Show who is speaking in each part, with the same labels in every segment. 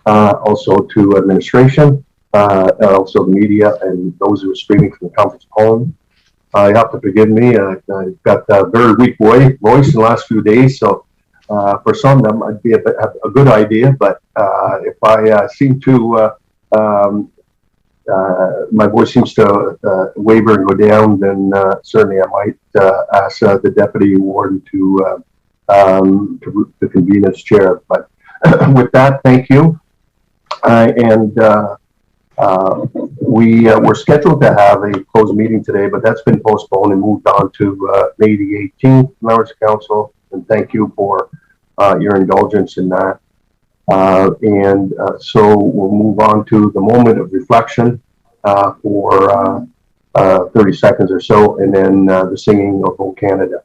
Speaker 1: also to administration, also the media and those who are streaming from the conference home. You have to forgive me. I've got a very weak voice in the last few days, so for some of them, I'd be a good idea. But if I seem to my voice seems to waver and go down, then certainly I might ask the deputy warden to convene as chair. But with that, thank you. We were scheduled to have a closed meeting today, but that's been postponed and moved on to May the 18th, members of council. And thank you for your indulgence in that. So we'll move on to the moment of reflection for 30 seconds or so, and then the singing of O Canada.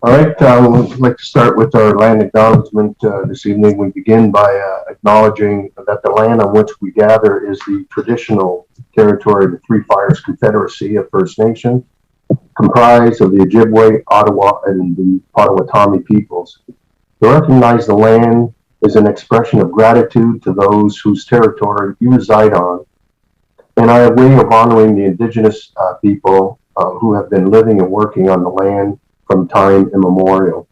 Speaker 1: All right, we'd like to start with our land acknowledgement this evening. We begin by acknowledging that the land on which we gather is the traditional territory of the Three Fires Confederacy of First Nations, comprised of the Ojibwe, Ottawa, and the Potawatomi peoples. To recognize the land is an expression of gratitude to those whose territory you reside on, and a way of honoring the Indigenous people who have been living and working on the land from time immemorial.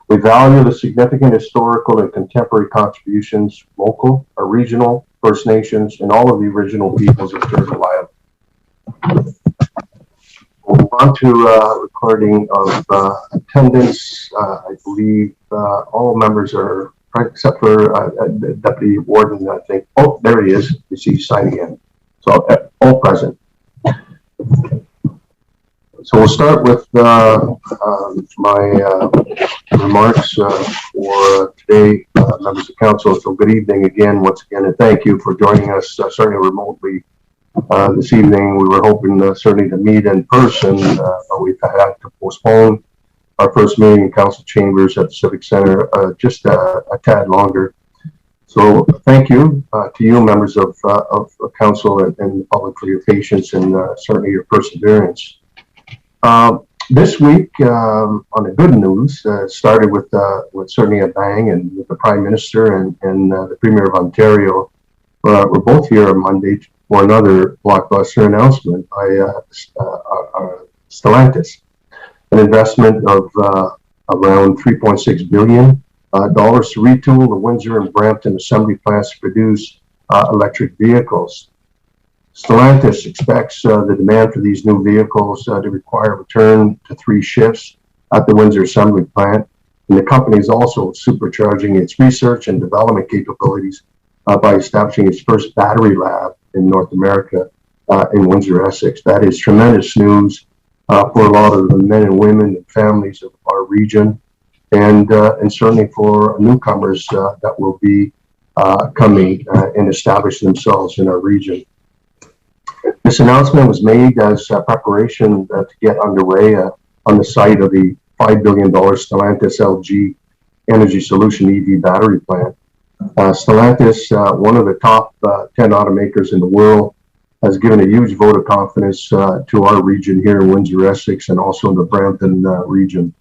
Speaker 1: We value the significant historical and contemporary contributions, local or regional, First Nations, and all of the original peoples of Turtle Island. We'll move on to recording of attendance. I believe all members are, except for Deputy Warden, I think. Oh, there he is. You see signing in. So all present. So we'll start with my remarks for today, members of council. So good evening again, once again, and thank you for joining us, certainly remotely this evening. We were hoping certainly to meet in person, but we've had to postpone our first meeting in council chambers at the Civic Center just a tad longer. So thank you to you, members of council and the public, for your patience and certainly your perseverance. This week, on the good news, started with certainly a bang, and with the Prime Minister and the Premier of Ontario. We're both here on Monday for another blockbuster announcement by Stellantis. an investment of around $3.6 billion to retool the Windsor and Brampton assembly plants to produce electric vehicles. Stellantis expects the demand for these new vehicles to require a return to 3 shifts at the Windsor assembly plant. And the company is also supercharging its research and development capabilities by establishing its first battery lab in North America in Windsor, Essex. That is tremendous news for a lot of the men and women and families of our region, and certainly for newcomers that will be coming and establish themselves in our region. This announcement was made as preparation to get underway on the site of the $5 billion Stellantis LG Energy Solution EV battery plant. Stellantis, one of the top 10 automakers in the world, has given a huge vote of confidence to our region here in Windsor, Essex, and also in the Brampton region.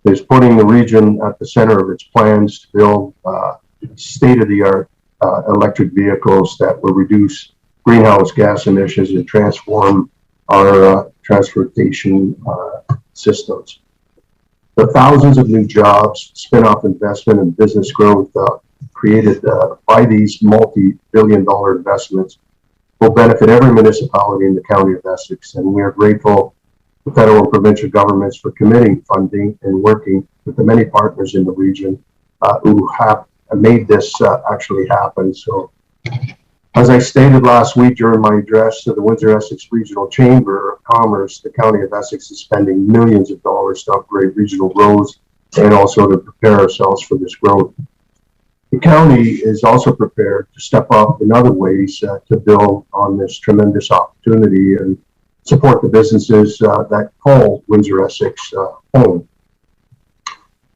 Speaker 1: It's putting the region at the center of its plans to build state-of-the-art electric vehicles that will reduce greenhouse gas emissions and transform our transportation systems. The thousands of new jobs, spin-off investment, and business growth created by these multi-billion-dollar investments will benefit every municipality in the county of Essex, and we are grateful to federal and provincial governments for committing funding and working with the many partners in the region who have made this actually happen. So, as I stated last week during my address to the Windsor Essex Regional Chamber of Commerce, the County of Essex is spending millions of dollars to upgrade regional roads and also to prepare ourselves for this growth. The county is also prepared to step up in other ways to build on this tremendous opportunity and support the businesses that call Windsor Essex home.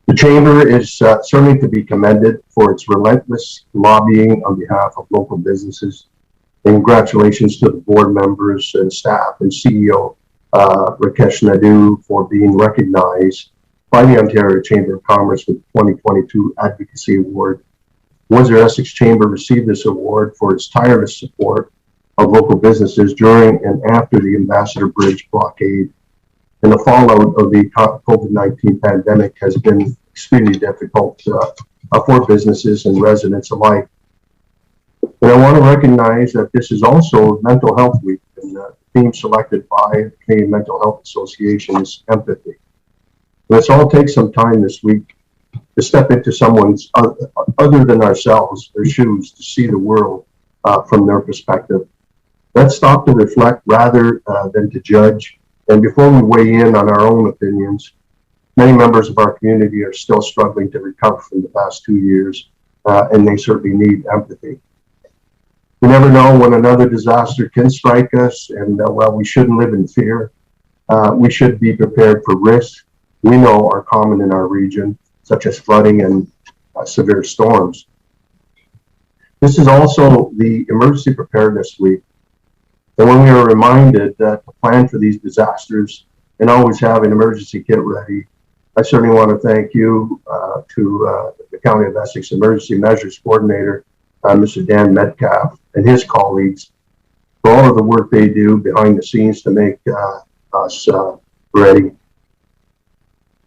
Speaker 1: The Chamber is certainly to be commended for its relentless lobbying on behalf of local businesses. And congratulations to the board members and staff and CEO Rakesh Naidu for being recognized by the Ontario Chamber of Commerce with the 2022 Advocacy Award. Windsor Essex Chamber received this award for its tireless support of local businesses during and after the Ambassador Bridge blockade. And the fallout of the COVID-19 pandemic has been extremely difficult for businesses and residents alike. And I want to recognize that this is also Mental Health Week, and the theme selected by the Canadian Mental Health Association is empathy. Let's all take some time this week to step into someone's, other than ourselves, their shoes, to see the world from their perspective. Let's stop to reflect rather than to judge. And before we weigh in on our own opinions, many members of our community are still struggling to recover from the past 2 years, and they certainly need empathy. We never know when another disaster can strike us, and while we shouldn't live in fear, we should be prepared for risks we know are common in our region, such as flooding and severe storms. This is also the Emergency Preparedness Week. And when we are reminded that to plan for these disasters and always have an emergency kit ready, I certainly want to thank you to the County of Essex Emergency Measures Coordinator, Mr. Dan Metcalf, and his colleagues for all of the work they do behind the scenes to make us ready.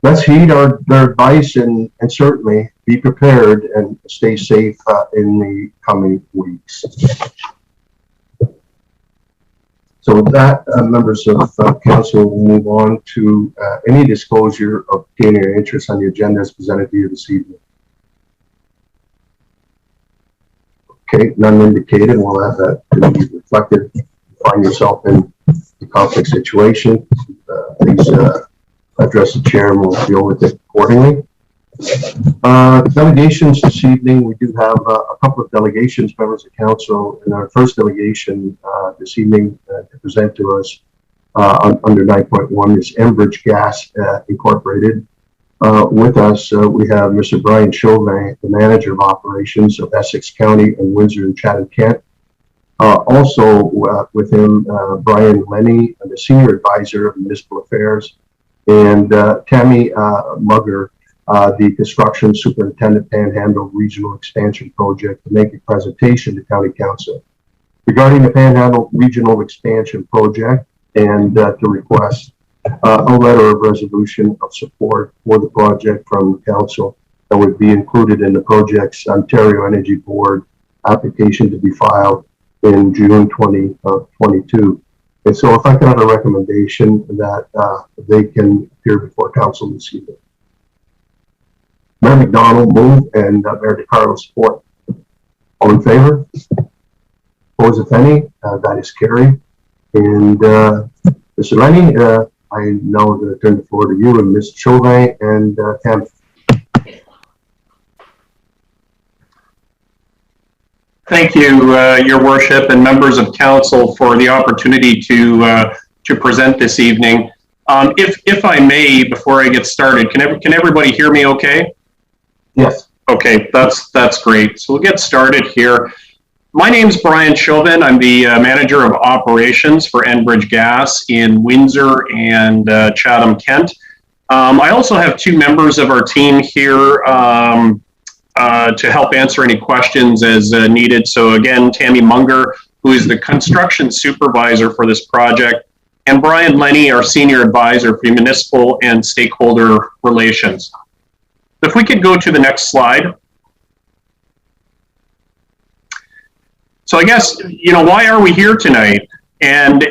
Speaker 1: Let's heed their advice and certainly be prepared and stay safe in the coming weeks. So with that, members of council will move on to any disclosure of gaining or interest on the agenda as presented to you this evening. Okay, none indicated. We'll have that to be reflected. Find yourself in a conflict situation, please address the chair and we'll deal with it accordingly. Delegations this evening, we do have a couple of delegations, members of council, and our first delegation this evening to present to us under 9.1 is Enbridge Gas Incorporated. With us, we have Mr. Brian Chauvin, the Manager of Operations of Essex County and Windsor and Chatham-Kent. Also with him, Brian Lenny, the Senior Advisor of Municipal Affairs, and Tammy Mugger, the Construction Superintendent Panhandle Regional Expansion Project, to make a presentation to County Council regarding the Panhandle Regional Expansion Project and to request a letter of resolution of support for the project from council that would be included in the project's Ontario Energy Board application to be filed in June 2022. And so if I can have a recommendation that they can appear before council this evening. Mayor McDonald move and Mayor DiCarlo support. All in favor? Opposed, if any? That is carried. And Mr. Lenny, I now going to turn the floor to you and Ms. Chauvin and Tam.
Speaker 2: Thank you, Your Worship and members of council, for the opportunity to present this evening. If I may, before I get started, can everybody hear me okay?
Speaker 1: Yes.
Speaker 2: Okay, that's great. So we'll get started here. My name is Brian Chauvin. I'm the manager of operations for Enbridge Gas in Windsor and Chatham, Kent. I also have two members of our team here to help answer any questions as needed. So again, Tammy Munger, who is the construction supervisor for this project, and Brian Lenny, our senior advisor for municipal and stakeholder relations. If we could go to the next slide. So I guess, why are we here tonight? And,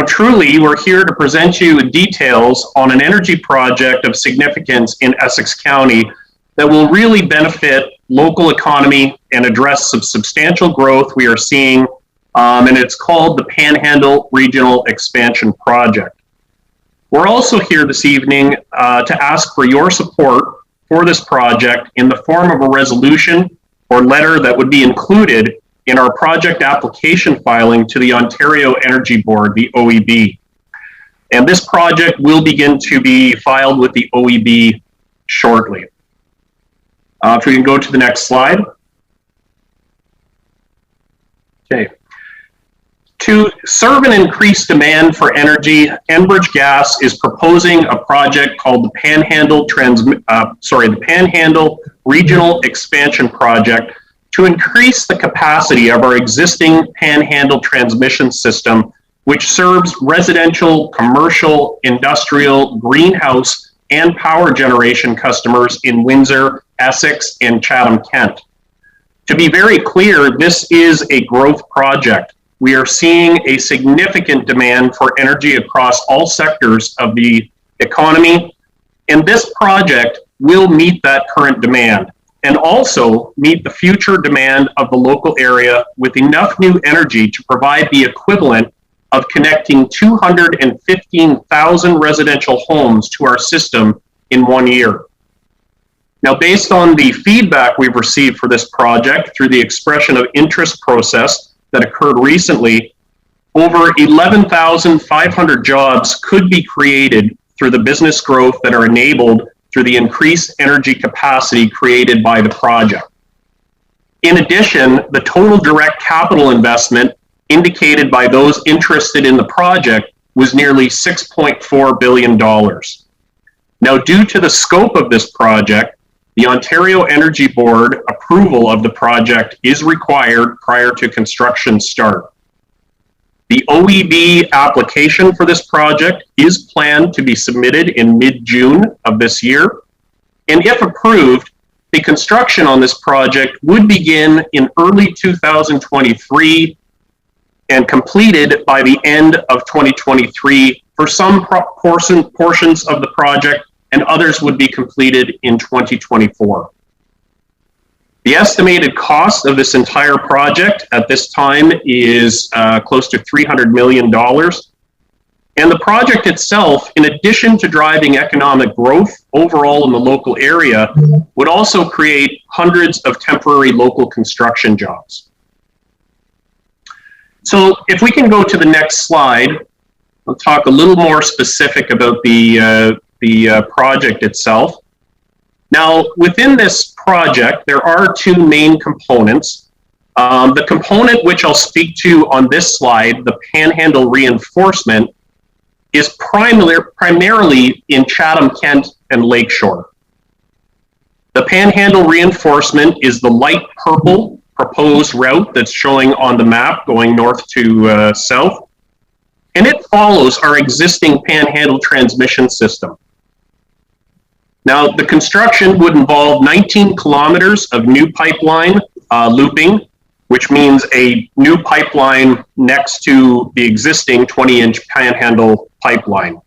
Speaker 2: truly, we're here to present you details on an energy project of significance in Essex County that will really benefit local economy and address some substantial growth we are seeing, and it's called the Panhandle Regional Expansion Project. We're also here this evening to ask for your support for this project in the form of a resolution or letter that would be included in our project application filing to the Ontario Energy Board, the OEB. And this project will begin to be filed with the OEB shortly. If we can go to the next slide. Okay. To serve an increased demand for energy, Enbridge Gas is proposing a project called the Panhandle Regional Expansion Project to increase the capacity of our existing Panhandle transmission system, which serves residential, commercial, industrial, greenhouse, and power generation customers in Windsor, Essex, and Chatham, Kent. To be very clear, this is a growth project. We are seeing a significant demand for energy across all sectors of the economy, and this project will meet that current demand and also meet the future demand of the local area with enough new energy to provide the equivalent of connecting 215,000 residential homes to our system in 1 year. Now, based on the feedback we've received for this project through the expression of interest process that occurred recently, over 11,500 jobs could be created through the business growth that are enabled through the increased energy capacity created by the project. In addition, the total direct capital investment indicated by those interested in the project was nearly $6.4 billion. Now, due to the scope of this project, the Ontario Energy Board approval of the project is required prior to construction start. The OEB application for this project is planned to be submitted in mid-June of this year, and if approved, the construction on this project would begin in early 2023 and completed by the end of 2023 for some portions of the project, and others would be completed in 2024. The estimated cost of this entire project at this time is close to $300 million. And the project itself, in addition to driving economic growth overall in the local area, would also create hundreds of temporary local construction jobs. So if we can go to the next slide, I'll talk a little more specific about the project itself. Now, within this project, there are two main components. The component which I'll speak to on this slide, the Panhandle reinforcement, is primarily in Chatham, Kent, and Lakeshore. The Panhandle reinforcement is the light purple proposed route that's showing on the map going north to south. and it follows our existing Panhandle transmission system. Now, the construction would involve 19 kilometers of new pipeline looping, which means a new pipeline next to the existing 20-inch Panhandle pipeline.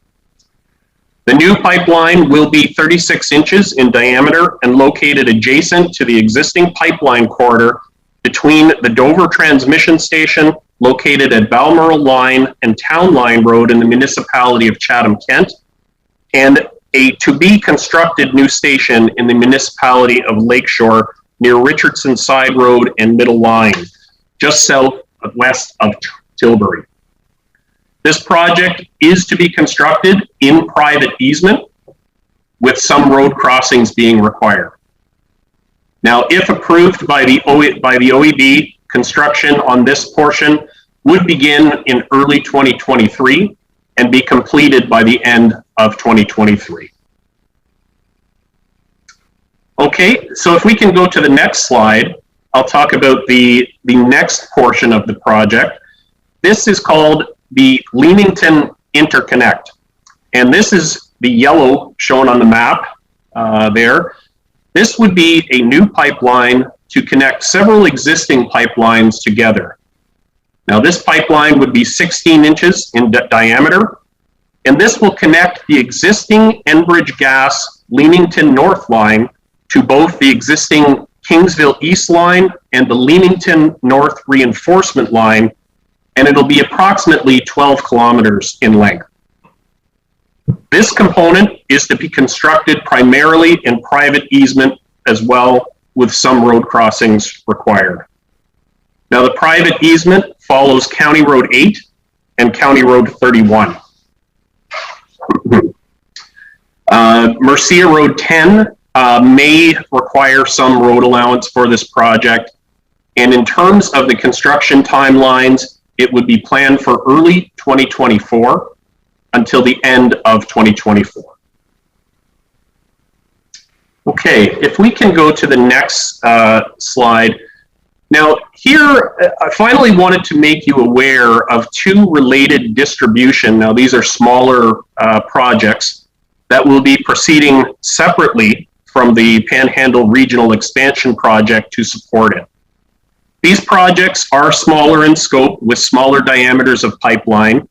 Speaker 2: The new pipeline will be 36 inches in diameter and located adjacent to the existing pipeline corridor between the Dover Transmission Station, located at Balmoral Line and Town Line Road in the municipality of Chatham-Kent, and a to-be-constructed new station in the municipality of Lakeshore near Richardson Side Road and Middle Line, just west of Tilbury. This project is to be constructed in private easement, with some road crossings being required. Now, if approved by the OEB, construction on this portion would begin in early 2023 and be completed by the end of 2023. Okay, so if we can go to the next slide, I'll talk about the next portion of the project. This is called the Leamington Interconnect, and this is the yellow shown on the map there. This would be a new pipeline to connect several existing pipelines together. Now, this pipeline would be 16 inches in diameter, and this will connect the existing Enbridge Gas Leamington North line to both the existing Kingsville East line and the Leamington North reinforcement line, and it'll be approximately 12 kilometers in length. This component is to be constructed primarily in private easement as well, with some road crossings required. Now, the private easement follows County Road 8 and County Road 31. Mercia Road 10 may require some road allowance for this project, and in terms of the construction timelines, it would be planned for early 2024 until the end of 2024. Okay, if we can go to the next slide. Now, here, I finally wanted to make you aware of two related distribution. Now, these are smaller projects that will be proceeding separately from the Panhandle Regional Expansion Project to support it. These projects are smaller in scope with smaller diameters of pipeline,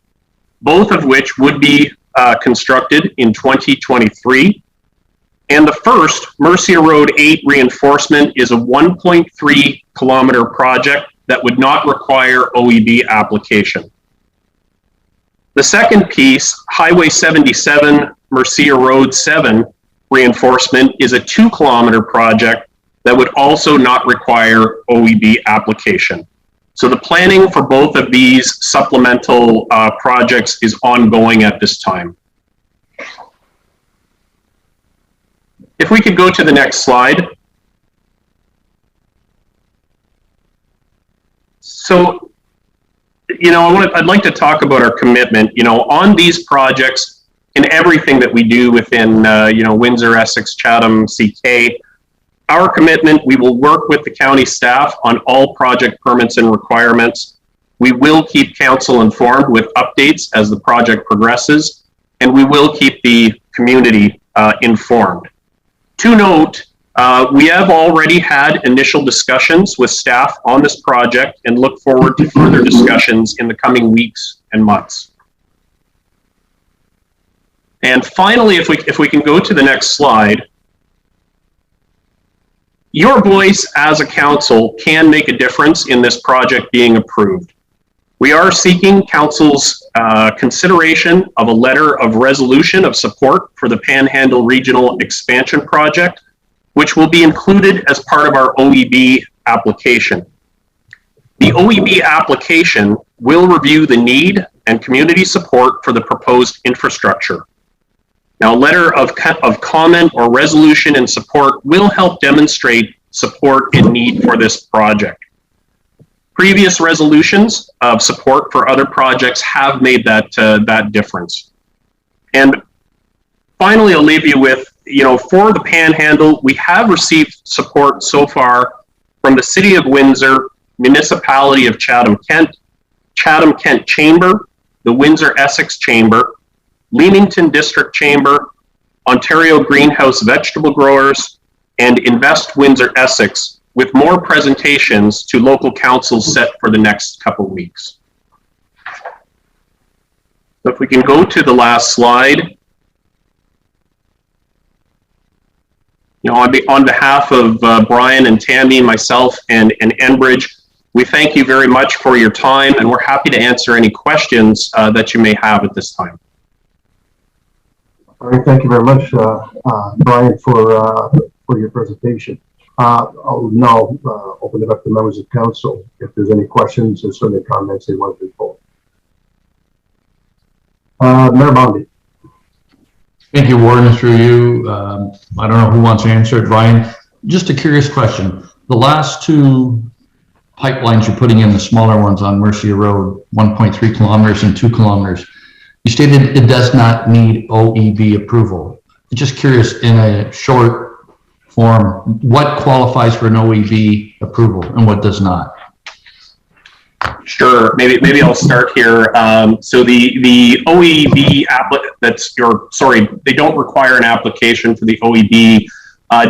Speaker 2: both of which would be constructed in 2023. And the first, Mercia Road 8 reinforcement, is a 1.3 kilometer project that would not require OEB application. The second piece, Highway 77, Mercia Road 7 reinforcement, is a 2 kilometer project that would also not require OEB application. So the planning for both of these supplemental projects is ongoing at this time. If we could go to the next slide. So, you know, I'd like to talk about our commitment, you know, on these projects in everything that we do within, you know, Windsor, Essex, Chatham, CK. Our commitment, we will work with the county staff on all project permits and requirements. We will keep council informed with updates as the project progresses, and we will keep the community informed. To note, we have already had initial discussions with staff on this project and look forward to further discussions in the coming weeks and months. And finally, if we can go to the next slide, your voice as a council can make a difference in this project being approved. We are seeking council's consideration of a letter of resolution of support for the Panhandle Regional Expansion Project, which will be included as part of our OEB application. The OEB application will review the need and community support for the proposed infrastructure. Now, a letter of comment or resolution in support will help demonstrate support and need for this project. Previous resolutions of support for other projects have made that difference. And finally, I'll leave you with, you know, for the Panhandle, we have received support so far from the City of Windsor, Municipality of Chatham-Kent, Chatham-Kent Chamber, the Windsor-Essex Chamber, Leamington District Chamber, Ontario Greenhouse Vegetable Growers, and Invest Windsor-Essex, with more presentations to local councils set for the next couple weeks. So if we can go to the last slide. You know, on behalf of Brian and Tammy, myself, and Enbridge, we thank you very much for your time, and we're happy to answer any questions that you may have at this time.
Speaker 1: All right, thank you very much, Brian, for your presentation. I'll now open it up to members of council if there's any questions or certainly comments they want to report. Mayor Bondi.
Speaker 3: Thank you, Warden, through you. I don't know who wants to answer it. Brian, just a curious question. The last two pipelines you're putting in, the smaller ones on Mercia Road, 1.3 kilometers and 2 kilometers, you stated it does not need OEB approval. Just curious, in a short form, what qualifies for an OEB approval and what does not?
Speaker 2: Sure. Maybe I'll start here. So the OEB they don't require an application for the OEB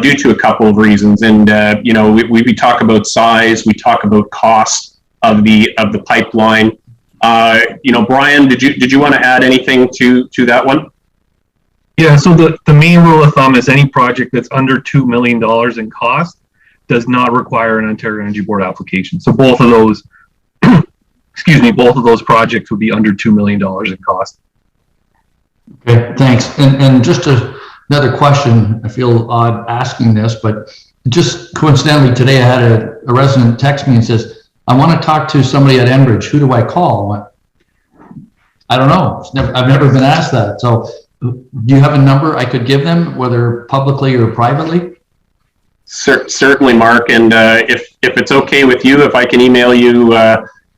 Speaker 2: due to a couple of reasons. And you know, we talk about size, we talk about cost of the pipeline. You know, Brian, did you want to add anything to that one?
Speaker 4: Yeah. So the main rule of thumb is any project that's under $2 million in cost does not require an Ontario Energy Board application. So both of those. Excuse me, both of those projects would be under $2 million in cost.
Speaker 3: Okay, thanks. And just another question, I feel odd asking this, but just coincidentally today I had a resident text me and says, I want to talk to somebody at Enbridge. Who do I call? I don't know. I've never been asked that. So do you have a number I could give them, whether publicly or privately?
Speaker 2: Certainly, Mark. And if it's okay with you, if I can email you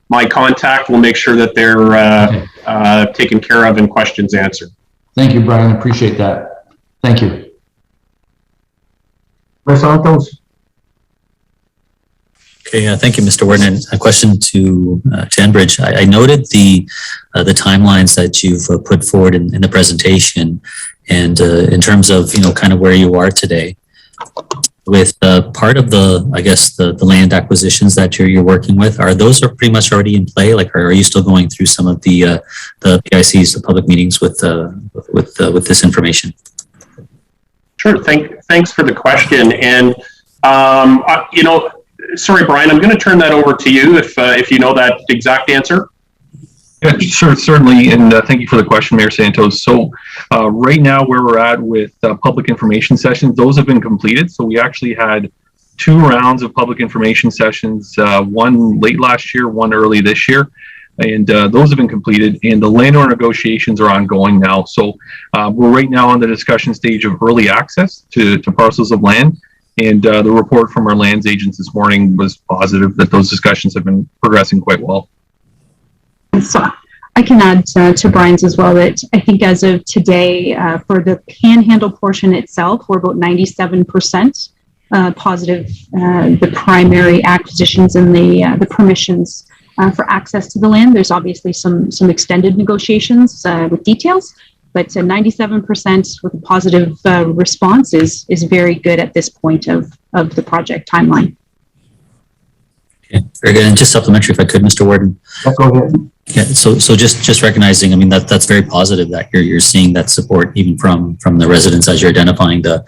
Speaker 2: my contact, we'll make sure that they're taken care of and questions answered.
Speaker 3: Thank you, Brian. Appreciate that. Thank you.
Speaker 1: Ms. Santos.
Speaker 5: Okay, thank you, Mr. Warden. A question to Enbridge. I noted the timelines that you've put forward in the presentation, and in terms of, you know, kind of where you are today. With part of the, I guess, the land acquisitions that you're working with, are those pretty much already in play? Like, are you still going through some of the PICs, the public meetings with this information?
Speaker 2: Sure. Thanks for the question. And you know, sorry, Brian, I'm going to turn that over to you if you know that exact answer.
Speaker 4: Yeah, sure, certainly, and thank you for the question, Mayor Santos. So right now where we're at with public information sessions, those have been completed. So we actually had 2 rounds of public information sessions, one late last year, one early this year, and those have been completed, and the landowner negotiations are ongoing now. So we're right now on the discussion stage of early access to parcels of land, and the report from our lands agents this morning was positive that those discussions have been progressing quite well.
Speaker 6: So I can add to Brian's as well that I think as of today, for the Panhandle portion itself, we're about 97% positive. The primary acquisitions and the permissions for access to the land. There's obviously some extended negotiations with details, but 97% with a positive response is very good at this point of the project timeline.
Speaker 5: Okay, very good. And just supplementary, if I could, Mr. Warden.
Speaker 1: Go ahead.
Speaker 5: Yeah, so just recognizing, I mean, that's very positive that you're seeing that support even from the residents as you're identifying the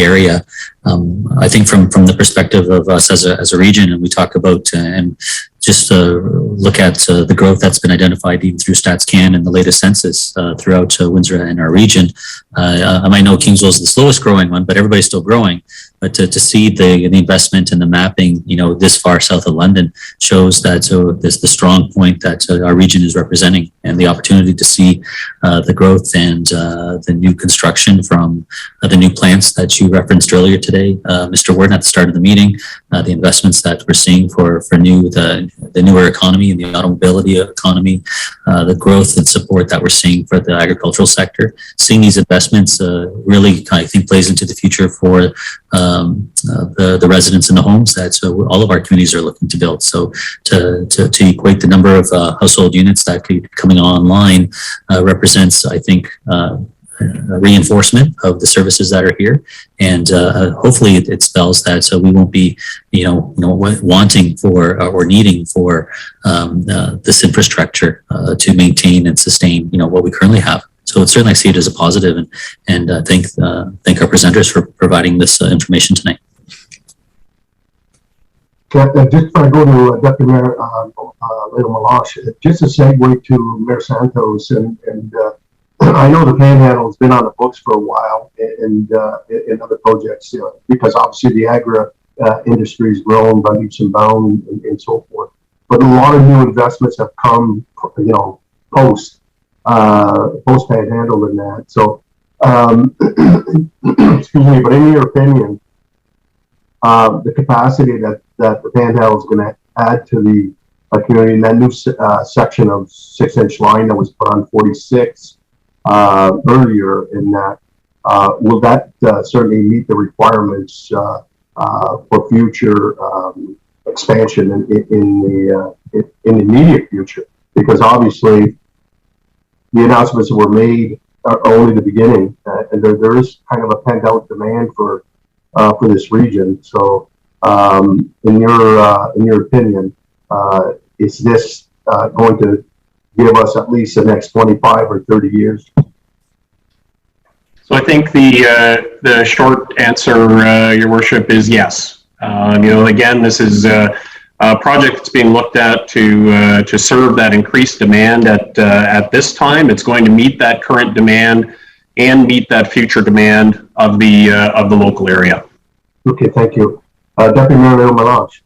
Speaker 5: area. I think from the perspective of us as a region, and we talk about and just look at the growth that's been identified even through StatsCan and the latest census throughout Windsor and our region. I might know Kingsville is the slowest growing one, but everybody's still growing. But to see the investment and the mapping, you know, this far south of London shows that this the strong point that our region is representing. and the opportunity to see the growth and the new construction from the new plants that you referenced earlier today, Mr. Warden, at the start of the meeting, the investments that we're seeing for the newer economy and the automobility economy, the growth and support that we're seeing for the agricultural sector. Seeing these investments really, I think, plays into the future for the residents in the homes that all of our communities are looking to build. So to equate the number of household units that could be coming online represents, I think, a reinforcement of the services that are here, and hopefully it spells that we won't be, wanting for or needing for this infrastructure to maintain and sustain, what we currently have. So certainly I see it as a positive, and thank our presenters for providing this information tonight.
Speaker 1: Just if I go to Deputy Mayor Leo Meloche, just a segue to Mayor Santos, and I know the Panhandle has been on the books for a while, and in other projects, because obviously the agri industry has grown by leaps and bounds and so forth. But a lot of new investments have come, post Panhandle and that. So, excuse me, but in your opinion, the capacity that the Panhandle is going to add to the community, and that new section of 6-inch line that was put on 46 earlier in that, will that certainly meet the requirements for future expansion in the immediate future? Because obviously the announcements that were made are only the beginning, and there is kind of a pent out demand for this region. So, in your opinion, is this going to give us at least the next 25 or 30 years?
Speaker 2: So I think the short answer, Your Worship, is yes. Again, this is a project that's being looked at to serve that increased demand at this time. It's going to meet that current demand and meet that future demand of the local area.
Speaker 1: Okay, thank you. Deputy Mayor Leo Meloche.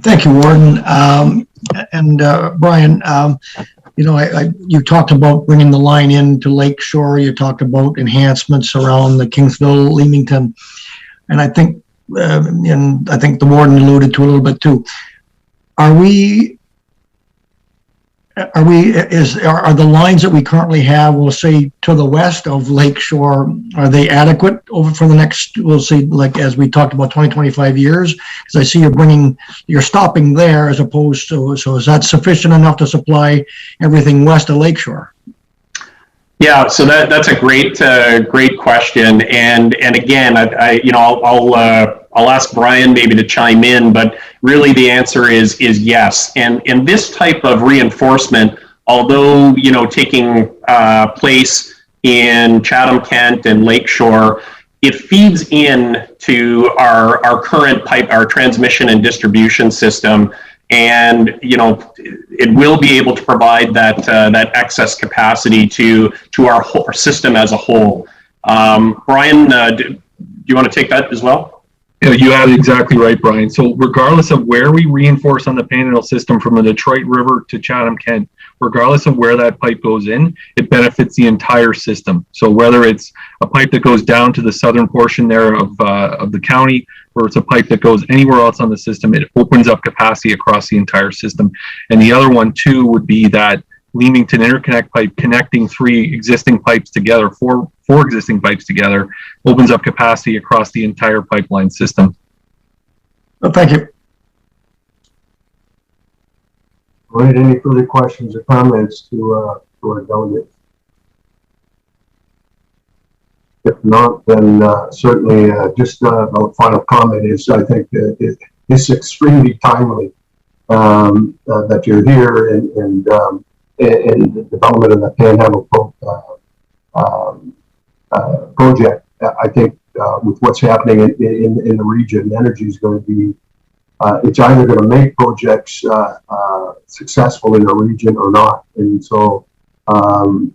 Speaker 7: Thank you, Warden. And Brian, you talked about bringing the line into Lakeshore. You talked about enhancements around the Kingsville, Leamington, and I think the Warden alluded to a little bit too. Are the lines that we currently have, we'll say to the west of Lakeshore, are they adequate over for the next, we'll see, like as we talked about 20-25 years? Because I see you're stopping there as opposed to, so is that sufficient enough to supply everything west of Lakeshore?
Speaker 2: Yeah, so that's a great question, and again, I'll ask Brian maybe to chime in, but really the answer is yes. And this type of reinforcement, although taking place in Chatham-Kent and Lakeshore, it feeds in to our current our transmission and distribution system. And it will be able to provide that excess capacity to our whole system as a whole. Brian, do you want to take that as well?
Speaker 4: Yeah, you have it exactly right, Brian. So regardless of where we reinforce on the Panhandle system from the Detroit River to Chatham-Kent, regardless of where that pipe goes in, it benefits the entire system. So whether it's a pipe that goes down to the southern portion there of the county, or it's a pipe that goes anywhere else on the system, it opens up capacity across the entire system. And the other one too would be that Leamington interconnect pipe connecting four existing pipes together, opens up capacity across the entire pipeline system.
Speaker 7: Well, thank you.
Speaker 1: All right, any further questions or comments to our delegate? If not, then certainly just a final comment is I think it's extremely timely that you're here and the development of the Panhandle project. I think with what's happening in the region, energy is going to be, it's either going to make projects successful in the region or not. And so,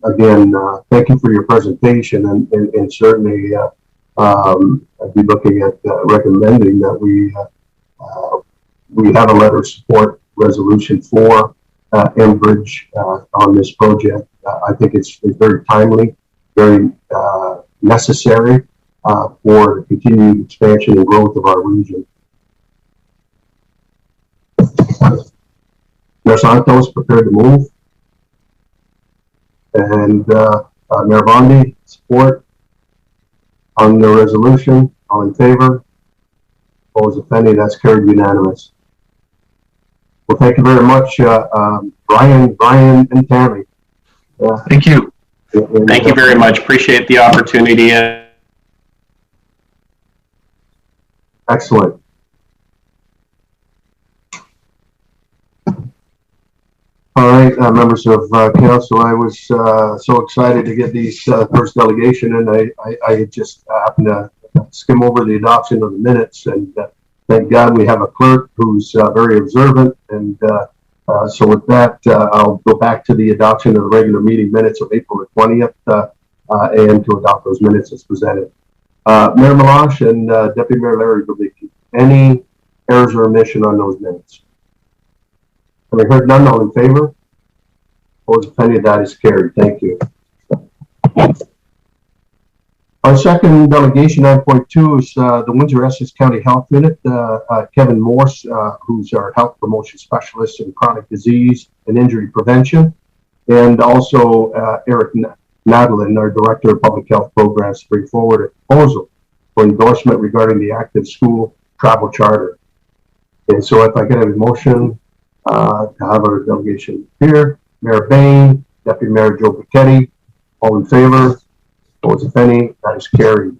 Speaker 1: again, thank you for your presentation, and certainly I'd be looking at recommending that we have a letter of support resolution for Enbridge on this project. I think it's very timely, very necessary for the continued expansion and growth of our region. Mayor Santos prepared to move. And Mayor Bondi, support on the resolution. All in favor? Opposed, if any, that's carried unanimous. Well, thank you very much, Brian, and Tammy.
Speaker 4: Thank you.
Speaker 2: Thank you very much. Appreciate the opportunity.
Speaker 1: Excellent. All right, members of council, I was so excited to get these first delegation, and I just happened to skim over the adoption of the minutes, and thank God we have a clerk who's very observant, and so with that, I'll go back to the adoption of the regular meeting minutes of April the 20th, and to adopt those minutes as presented. Mayor Melange and Deputy Mayor Larry Verbicki, any errors or omission on those minutes? Having heard none, all in favor? Opposed, if any, that is carried. Thank you. Our second delegation, 9.2, is the Windsor-Essex County Health Unit. Kevin Morse, who's our health promotion specialist in chronic disease and injury prevention, and also Eric Nadlin, our Director of Public Health Programs, to bring forward a proposal for endorsement regarding the active school travel charter. And so if I could have a motion to have our delegation here. Mayor Bain, Deputy Mayor Joe Pichetti, all in favor? Opposed, if any, that is carried.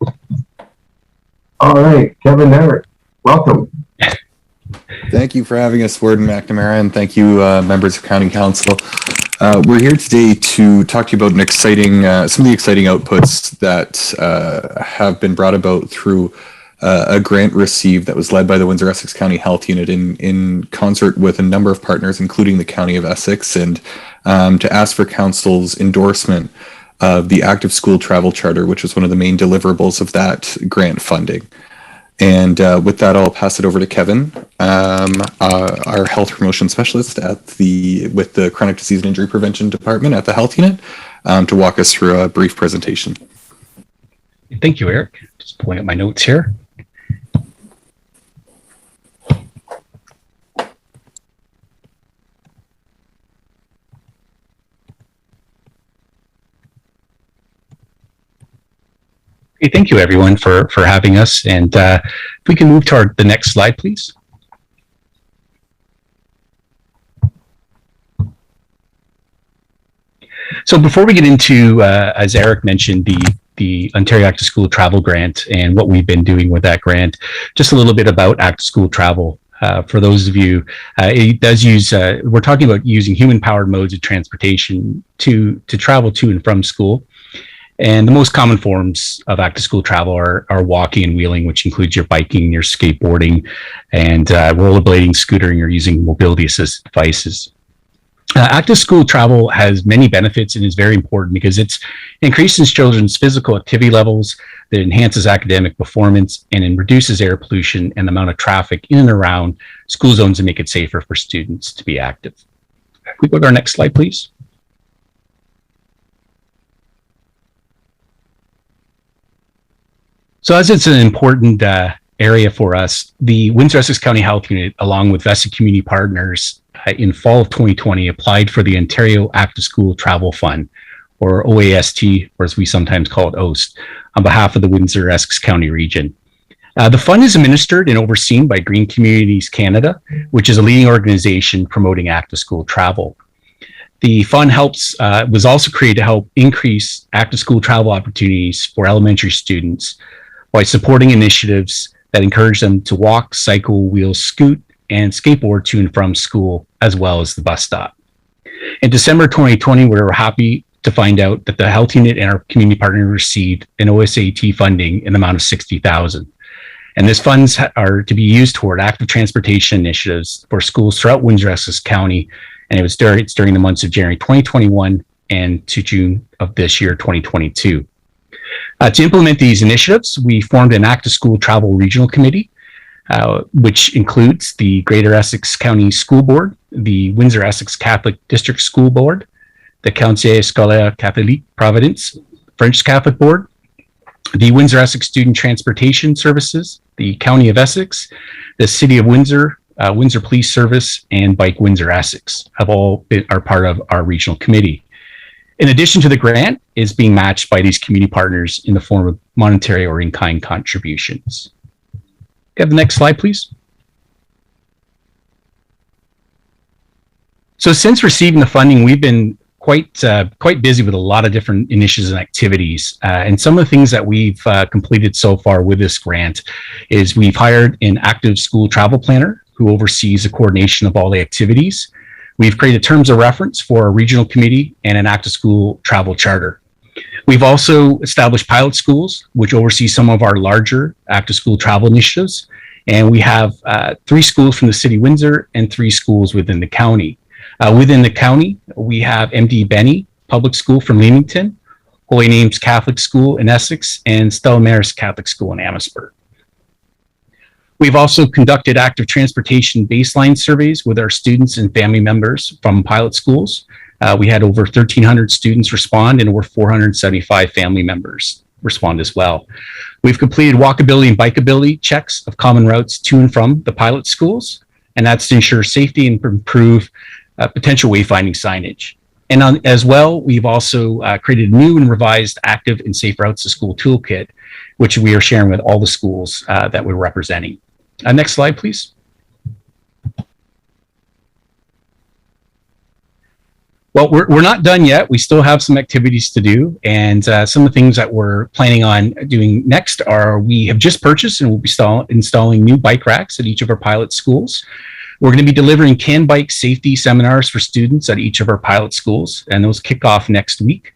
Speaker 1: All right, Kevin, Eric, welcome.
Speaker 8: Thank you for having us, Warden McNamara, and thank you, members of County Council. We're here today to talk to you about some of the exciting outputs that have been brought about through a grant received that was led by the Windsor-Essex County Health Unit in concert with a number of partners, including the County of Essex, and to ask for Council's endorsement of the Active School Travel Charter, which was one of the main deliverables of that grant funding. And with that, I'll pass it over to Kevin, our health promotion specialist with the Chronic Disease and Injury Prevention Department at the Health Unit, to walk us through a brief presentation.
Speaker 9: Thank you, Eric. Just pulling up my notes here. Hey, thank you, everyone, for having us. And if we can move to the next slide, please. So before we get into, as Eric mentioned, the Ontario Active School Travel Grant and what we've been doing with that grant, just a little bit about Active School Travel. For those of you, it does use, we're talking about using human-powered modes of transportation to travel to and from school. And the most common forms of active school travel are walking and wheeling, which includes your biking, your skateboarding, and rollerblading, scootering, or using mobility assist devices. Active school travel has many benefits and is very important because it increases children's physical activity levels, that enhances academic performance, and it reduces air pollution and the amount of traffic in and around school zones to make it safer for students to be active. Can we go to our next slide, please? So as it's an important area for us, the Windsor-Essex County Health Unit, along with Vesta Community Partners, in fall of 2020, applied for the Ontario Active School Travel Fund, or OAST, or as we sometimes call it, OAST, on behalf of the Windsor-Essex County region. The fund is administered and overseen by Green Communities Canada, which is a leading organization promoting active school travel. The fund was also created to help increase active school travel opportunities for elementary students by supporting initiatives that encourage them to walk, cycle, wheel, scoot, and skateboard to and from school, as well as the bus stop. In December 2020, we were happy to find out that the Health Unit and our community partner received an OSAT funding in the amount of $60,000. And this funds are to be used toward active transportation initiatives for schools throughout Windsor-Essex County. And it's during the months of January 2021 and to June of this year, 2022. To implement these initiatives, we formed an active school travel regional committee which includes the Greater Essex County School Board, the Windsor Essex Catholic District School Board, the Conseil Scolaire Catholique Providence French Catholic Board, the Windsor Essex Student Transportation Services, the County of Essex, the City of Windsor, Windsor Police Service, and Bike Windsor Essex are part of our regional committee. In addition to the grant, is being matched by these community partners in the form of monetary or in-kind contributions. Have the next slide, please. So since receiving the funding, we've been quite busy with a lot of different initiatives and activities. And some of the things that we've completed so far with this grant is we've hired an active school travel planner who oversees the coordination of all the activities. We've created terms of reference for a regional committee and an active school travel charter. We've also established pilot schools, which oversee some of our larger active school travel initiatives. And we have 3 schools from the City of Windsor and 3 schools within the county. Within the county, we have MD Benny Public School from Leamington, Holy Names Catholic School in Essex, and Stella Maris Catholic School in Amherstburg. We've also conducted active transportation baseline surveys with our students and family members from pilot schools. We had over 1,300 students respond and over 475 family members respond as well. We've completed walkability and bikeability checks of common routes to and from the pilot schools, and that's to ensure safety and improve potential wayfinding signage. And as well, we've also created a new and revised active and safe routes to school toolkit, which we are sharing with all the schools that we're representing. Next slide, please. Well, we're not done yet. We still have some activities to do. And some of the things that we're planning on doing next are we have just purchased and we'll be installing new bike racks at each of our pilot schools. We're going to be delivering CAN bike safety seminars for students at each of our pilot schools, and those kick off next week.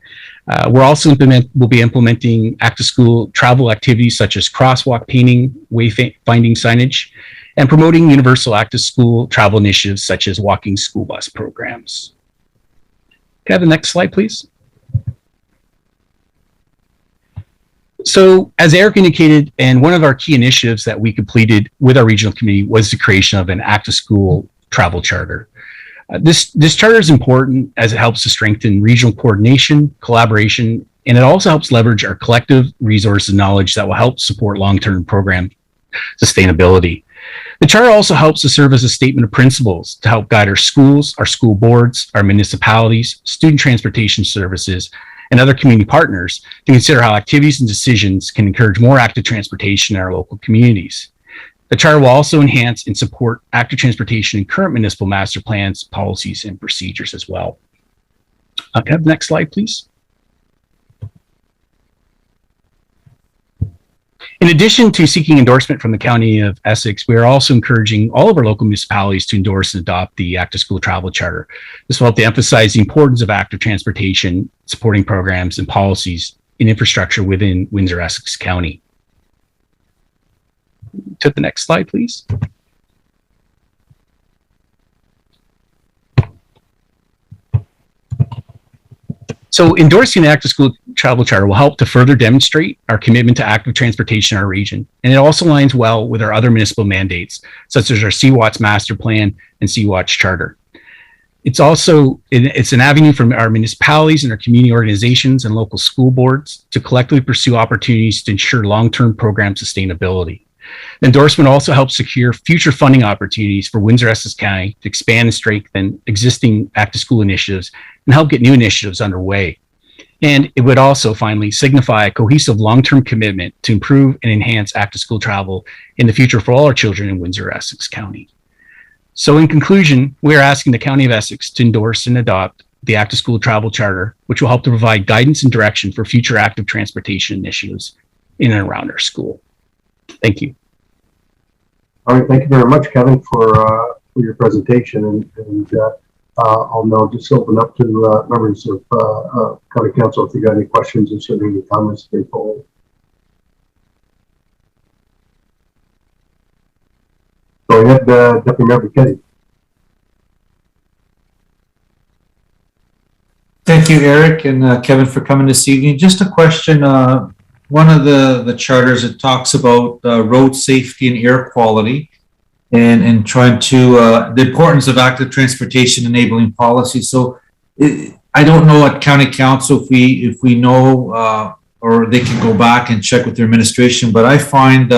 Speaker 9: We're also we'll be implementing active school travel activities such as crosswalk painting, wayfinding signage, and promoting universal active school travel initiatives such as walking school bus programs. Can I have the next slide, please? So as Eric indicated, and one of our key initiatives that we completed with our regional committee was the creation of an active school travel charter. This charter is important as it helps to strengthen regional coordination, collaboration, and it also helps leverage our collective resources and knowledge that will help support long-term program sustainability. The charter also helps to serve as a statement of principles to help guide our schools, our school boards, our municipalities, student transportation services, and other community partners to consider how activities and decisions can encourage more active transportation in our local communities. The charter will also enhance and support active transportation in current municipal master plans, policies, and procedures as well. Can I have the next slide, please? In addition to seeking endorsement from the County of Essex, we are also encouraging all of our local municipalities to endorse and adopt the Active School Travel Charter. This will help to emphasize the importance of active transportation, supporting programs and policies in infrastructure within Windsor-Essex County. To the next slide, please. So endorsing the Active School Travel Charter will help to further demonstrate our commitment to active transportation in our region. And it also aligns well with our other municipal mandates, such as our CWATS Master Plan and CWATS Charter. It's an avenue for our municipalities and our community organizations and local school boards to collectively pursue opportunities to ensure long-term program sustainability. The endorsement also helps secure future funding opportunities for Windsor-Essex County to expand and strengthen existing active school initiatives and help get new initiatives underway. And it would also finally signify a cohesive long-term commitment to improve and enhance active school travel in the future for all our children in Windsor-Essex County. So in conclusion, we are asking the County of Essex to endorse and adopt the Active School Travel Charter, which will help to provide guidance and direction for future active transportation initiatives in and around our school. Thank you.
Speaker 1: All right, thank you very much, Kevin, for your presentation. And I'll now just open up to members of County Council if you got any questions or certainly any comments they forward. Go ahead, Deputy Member Kenny.
Speaker 10: Thank you, Eric and Kevin, for coming this evening. Just a question one of the charters, it talks about road safety and air quality, and trying to the importance of active transportation enabling policy. So I don't know at county council if we know or they can go back and check with their administration, but I find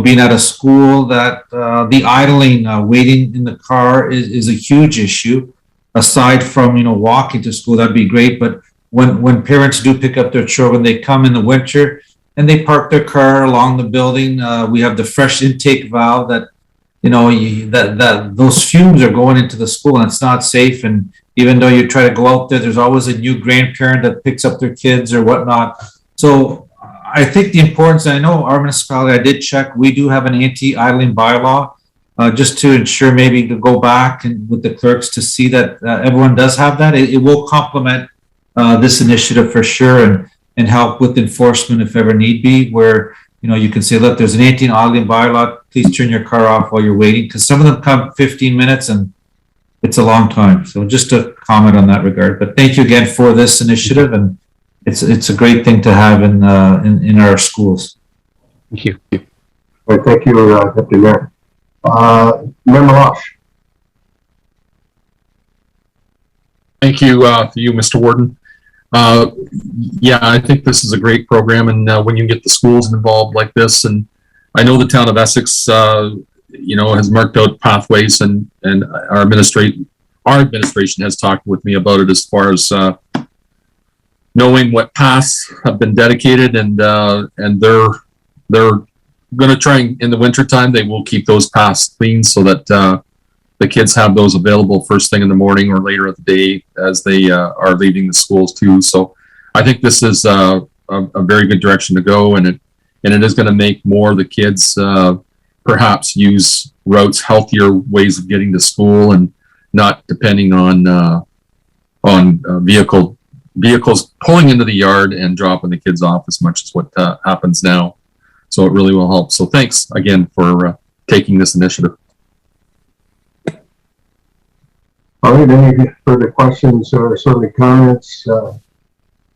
Speaker 10: being at a school that the idling, waiting in the car is a huge issue. Aside from walking to school, that'd be great, but when parents do pick up their children, they come in the winter and they park their car along the building. We have the fresh intake valve that that those fumes are going into the school, and it's not safe. And even though you try to go out there, there's always a new grandparent that picks up their kids or whatnot. So I think the importance, I know our municipality, I did check, we do have an anti-idling bylaw, just to ensure, maybe to go back and with the clerks to see that everyone does have that. It will complement this initiative for sure, and help with enforcement if ever need be, where you can say, look, there's an 18 bylaw, please turn your car off while you're waiting, because some of them come 15 minutes and it's a long time. So just a comment on that regard. But thank you again for this initiative, and it's a great thing to have in our schools.
Speaker 9: Thank you.
Speaker 1: All right, thank you, Deputy Mayor. Mayor Malash.
Speaker 11: Thank you, Mr. Warden. Yeah, I think this is a great program, and when you get the schools involved like this, and I know the town of Essex, has marked out pathways, and our administration has talked with me about it as far as knowing what paths have been dedicated, and they're going to try in the wintertime, they will keep those paths clean so that the kids have those available first thing in the morning or later of the day as they are leaving the schools too. So I think this is a very good direction to go, and it is going to make more of the kids perhaps use routes, healthier ways of getting to school, and not depending on vehicles pulling into the yard and dropping the kids off as much as what happens now. So it really will help. So thanks again for taking this initiative.
Speaker 1: All right, any further questions or certainly comments?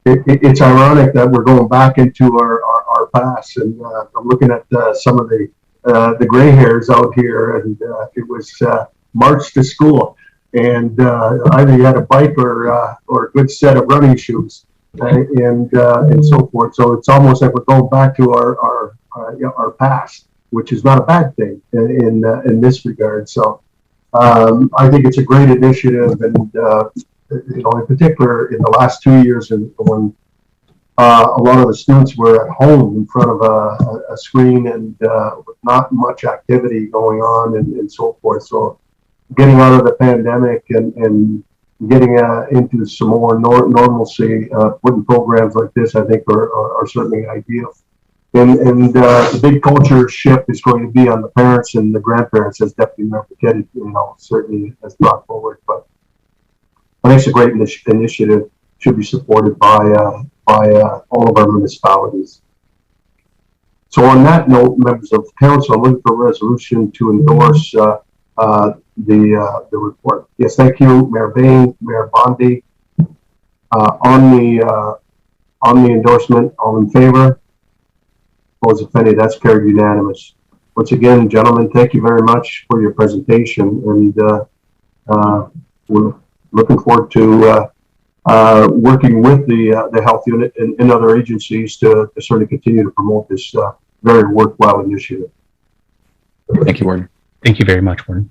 Speaker 1: It's ironic that we're going back into our past, and I'm looking at some of the gray hairs out here, and it was March to school, and either you had a bike or a good set of running shoes, and so forth. So it's almost like we're going back to our past, which is not a bad thing in this regard. So I think it's a great initiative, and in particular in the last 2 years, and when a lot of the students were at home in front of a screen, and with not much activity going on, and so forth. So getting out of the pandemic and getting into some more normalcy, putting programs like this, I think are certainly ideal. And the big culture shift is going to be on the parents and the grandparents, as Deputy Mayor Paquette, certainly has brought forward. But I think it's a great initiative, should be supported by all of our municipalities. So on that note, members of council, I'm looking for a resolution to endorse the report. Yes, thank you, Mayor Bain, Mayor Bondi. On the endorsement, all in favor? Opposed, if any, that's carried unanimous. Once again, gentlemen, thank you very much for your presentation, and we're looking forward to working with the health unit and other agencies to certainly continue to promote this very worthwhile initiative.
Speaker 8: Thank you, Warden.
Speaker 9: Thank you very much, Warden.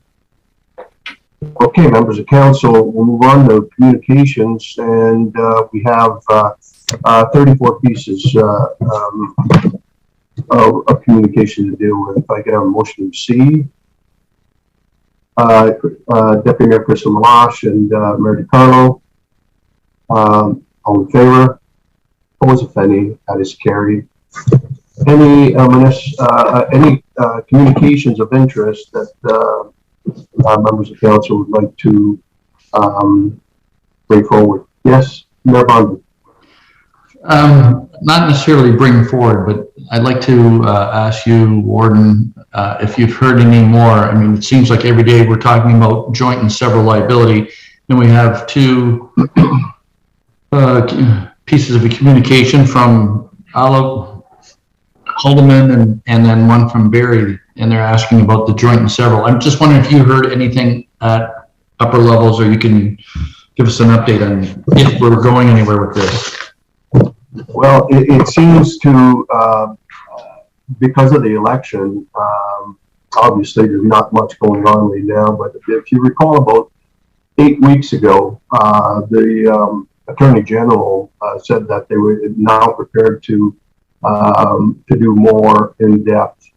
Speaker 1: Okay, members of council, we'll move on to communications, and we have 34 pieces of communication to deal with. If I could have a motion to receive. Deputy Mayor Crystal Malash and Mayor DiCarlo. All in favor? Opposed, if any? That is carried. Any communications of interest that members of council would like to bring forward? Yes, Mayor Bondi.
Speaker 3: Not necessarily bring forward, but I'd like to ask you, Warden, if you've heard any more. I mean, it seems like every day we're talking about joint and several liability, and we have two pieces of communication from Haldeman and then one from Barry, and they're asking about the joint and several. I'm just wondering if you heard anything at upper levels, or you can give us an update on if we're going anywhere with this.
Speaker 1: Well, it seems to, because of the election, obviously there's not much going on right now, but if you recall about 8 weeks ago, the Attorney General said that they were now prepared to do more in-depth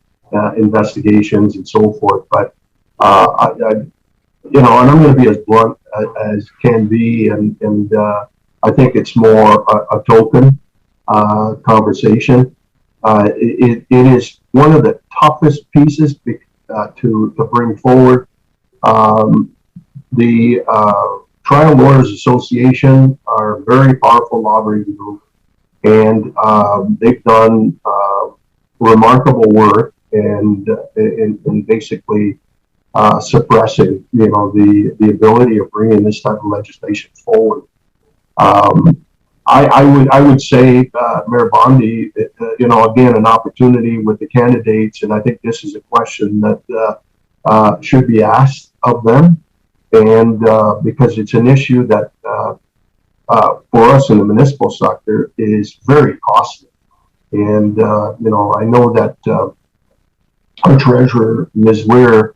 Speaker 1: investigations and so forth. But and I'm going to be as blunt as can be, and I think it's more a token conversation. It is one of the toughest pieces to bring forward. The Trial Lawyers Association are a very powerful lobbying group, and they've done remarkable work and basically suppressing, the ability of bringing this type of legislation forward. I would say, Mayor Bondi, again, an opportunity with the candidates, and I think this is a question that should be asked of them, and because it's an issue that for us in the municipal sector is very costly. And, I know that our treasurer, Ms. Weir,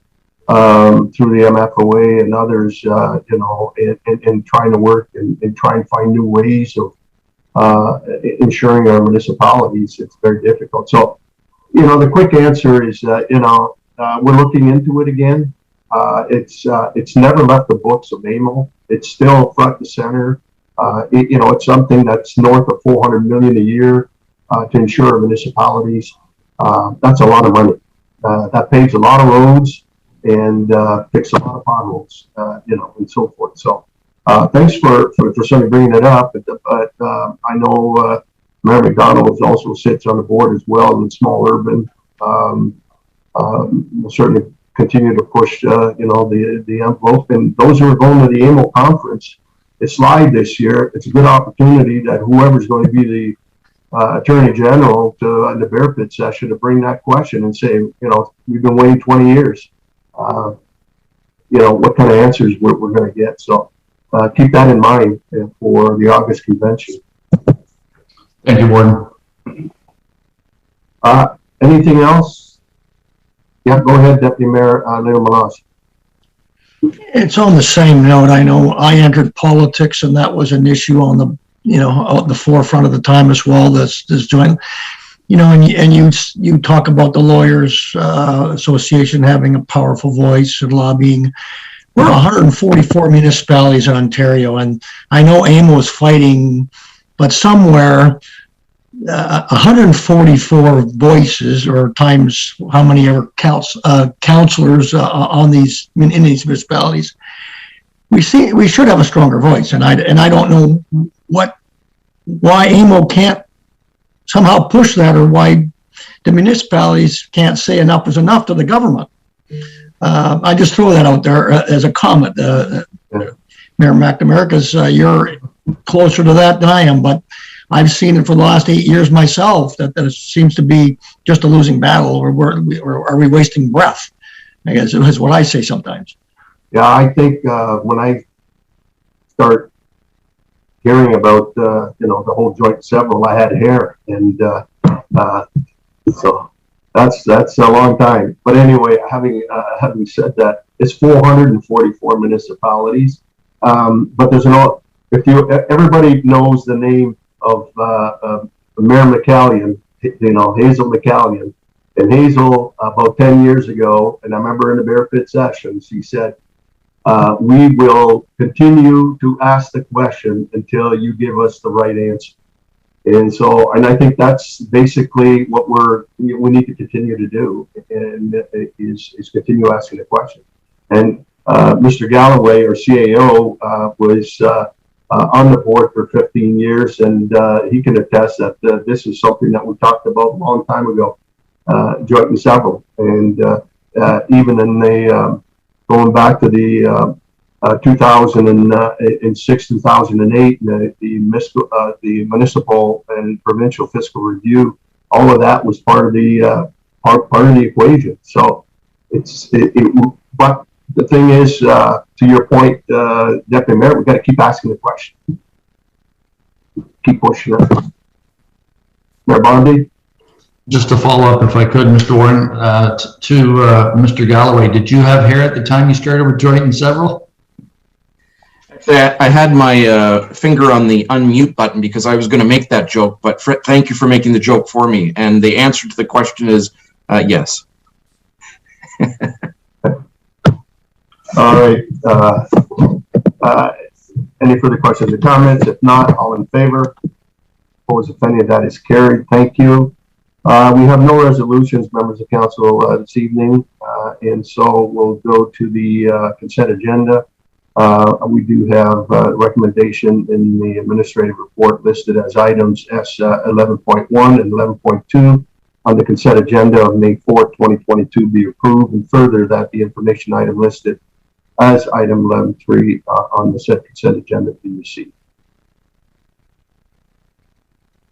Speaker 1: through the MFOA and others, in trying to work and try and find new ways of ensuring our municipalities, it's very difficult. So, the quick answer is, we're looking into it again. It's never left the books of AMO. It's still front and center. It's something that's north of 400 million a year to insure municipalities. That's a lot of money. That paves a lot of roads and fix a lot of potholes, and so forth. So thanks for somebody bringing it up. But I know Mayor McDonald also sits on the board as well in small urban. We'll certainly continue to push, the envelope. And those who are going to the AMO conference, it's live this year. It's a good opportunity that whoever's going to be the Attorney General to the Bear Pit session to bring that question and say, we've been waiting 20 years. What kind of answers we're going to get. So keep that in mind for the August convention.
Speaker 3: Thank you, Warden.
Speaker 1: Anything else? Yeah, go ahead, Deputy Mayor Leo Malas.
Speaker 7: It's on the same note. I know I entered politics, and that was an issue on the, at the forefront of the time as well. This joint, and you talk about the Lawyers Association having a powerful voice and lobbying. We're 144 municipalities in Ontario, and I know AMO is fighting, but somewhere 144 voices, or times how many are counselors on these in these municipalities. We should have a stronger voice, and I don't know why AMO can't somehow push that, or why the municipalities can't say enough is enough to the government. I just throw that out there as a comment. Mayor McNamara, because you're closer to that than I am, but I've seen it for the last 8 years myself, that it seems to be just a losing battle, or are we wasting breath? I guess is what I say sometimes.
Speaker 1: Yeah, I think when I start hearing about the whole joint several, I had hair, and so that's a long time. But anyway, having said that, it's 444 municipalities, but there's everybody knows the name of Mayor McCallion, Hazel McCallion. And Hazel, about 10 years ago, and I remember in the Bear Pit sessions, he said, we will continue to ask the question until you give us the right answer. And I think that's basically what we need to continue to do, and is continue asking the question. And Mr. Galloway, our CAO, was on the board for 15 years, and he can attest that this is something that we talked about a long time ago, joint and several. And even in the going back to the 2006, 2008, and the municipal and provincial fiscal review, all of that was part of the part of the equation. So but the thing is, to your point, Deputy Mayor, we've got to keep asking the question. Keep pushing it. Mayor Bondi?
Speaker 3: Just to follow up, if I could, Mr. Warren, to Mr. Galloway, did you have hair at the time you started with Joint and Several?
Speaker 12: I had my finger on the unmute button because I was going to make that joke, but thank you for making the joke for me. And the answer to the question is yes.
Speaker 1: All right. Any further questions or comments? If not, all in favor? Opposed, if any, that is carried. Thank you. We have no resolutions, members of council, this evening, and so we'll go to the consent agenda. We do have a recommendation in the administrative report listed as items S 11.1 and 11.2 on the consent agenda of May 4th, 2022 be approved, and further that the information item listed as item 11.3 on the said consent agenda be received.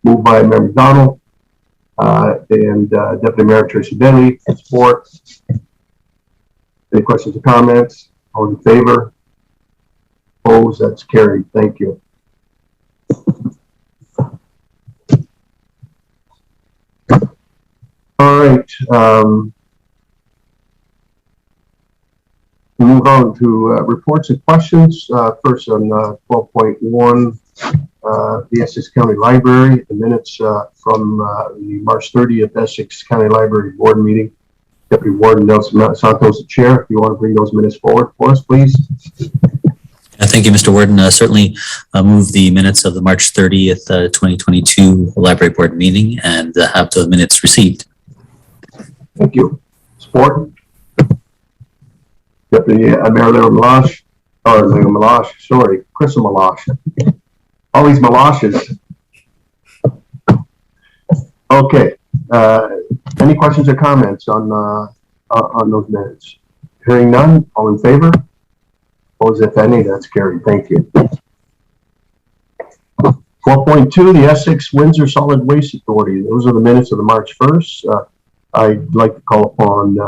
Speaker 1: Moved by Mayor McDonald and Deputy Mayor Tracy Bentley. Support. Any questions or comments? All in favor? Opposed? That's carried. Thank you. All right. We move on to reports and questions. First on 12.1, the Essex County Library, the minutes from the March 30th Essex County Library Board meeting. Deputy Warden Nelson Santos, the chair. If you want to bring those minutes forward for us, please.
Speaker 5: Thank you, Mr. Warden. Certainly move the minutes of the March 30th, 2022 Library Board meeting and have the minutes received.
Speaker 1: Thank you. Support. Deputy Mayor Leo Malash, or Leo Malash, sorry, Crystal Malash. All these Malashes. Okay. Any questions or comments on those minutes? Hearing none, all in favor? Opposed, if any, that's carried. Thank you. 12.2, the Essex Windsor Solid Waste Authority. Those are the minutes of the March 1st. I'd like to call upon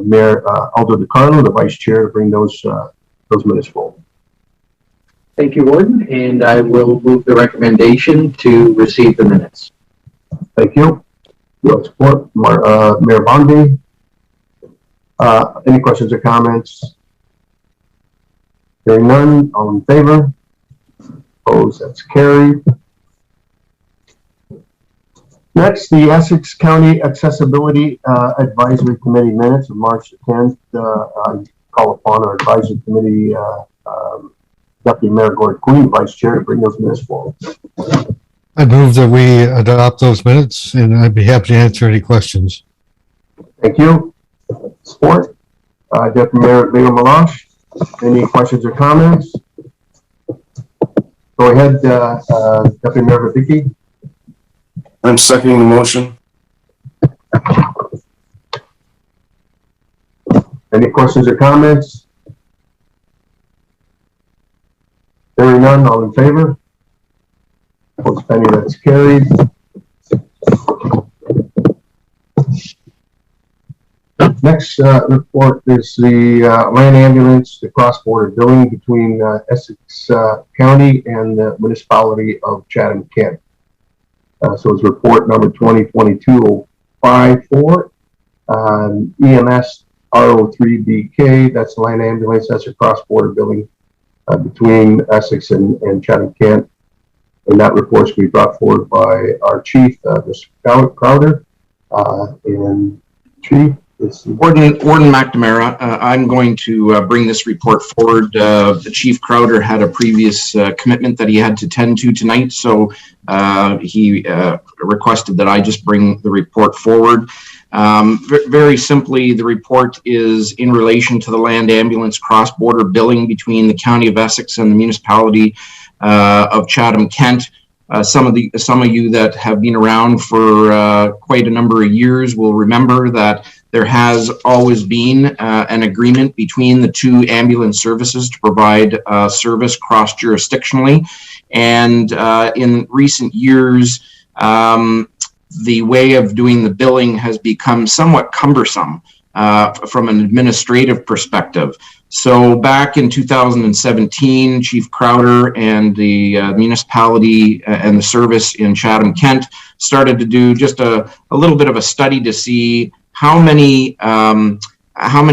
Speaker 1: Mayor Aldo DiCarlo, the Vice Chair, to bring those minutes forward.
Speaker 13: Thank you, Warden, and I will move the recommendation to receive the minutes.
Speaker 1: Thank you. Your support, Mayor Bondi. Any questions or comments? Hearing none, all in favor? Opposed, that's carried. Next, the Essex County Accessibility Advisory Committee minutes of March 10th. I call upon our advisory committee Deputy Mayor Gord Queen, Vice Chair, to bring those minutes forward.
Speaker 14: I move that we adopt those minutes, and I'd be happy to answer any questions.
Speaker 1: Thank you. Support. Deputy Mayor Leo Malash. Any questions or comments? Go ahead, Deputy Mayor Vivicki.
Speaker 15: I'm seconding the motion.
Speaker 1: Any questions or comments? Hearing none, all in favor? Opposed, if any, that's carried. Next report is the land ambulance, the cross-border billing between Essex County and the municipality of Chatham-Kent. So it's report number 2022-054, EMS RO3BK, that's the land ambulance, that's a cross-border billing between Essex and Chatham-Kent. And that report's to be brought forward by our chief, Mr. Crowder. And Chief,
Speaker 12: Warden McNamara, I'm going to bring this report forward. The Chief Crowder had a previous commitment that he had to tend to tonight, so he requested that I just bring the report forward. Very simply, the report is in relation to the land ambulance cross-border billing between the County of Essex and the municipality of Chatham-Kent. Some of you that have been around for quite a number of years will remember that there has always been an agreement between the two ambulance services to provide service cross-jurisdictionally. And in recent years, the way of doing the billing has become somewhat cumbersome from an administrative perspective. So back in 2017, Chief Crowder and the municipality and the service in Chatham-Kent started to do just a little bit of a study to see how many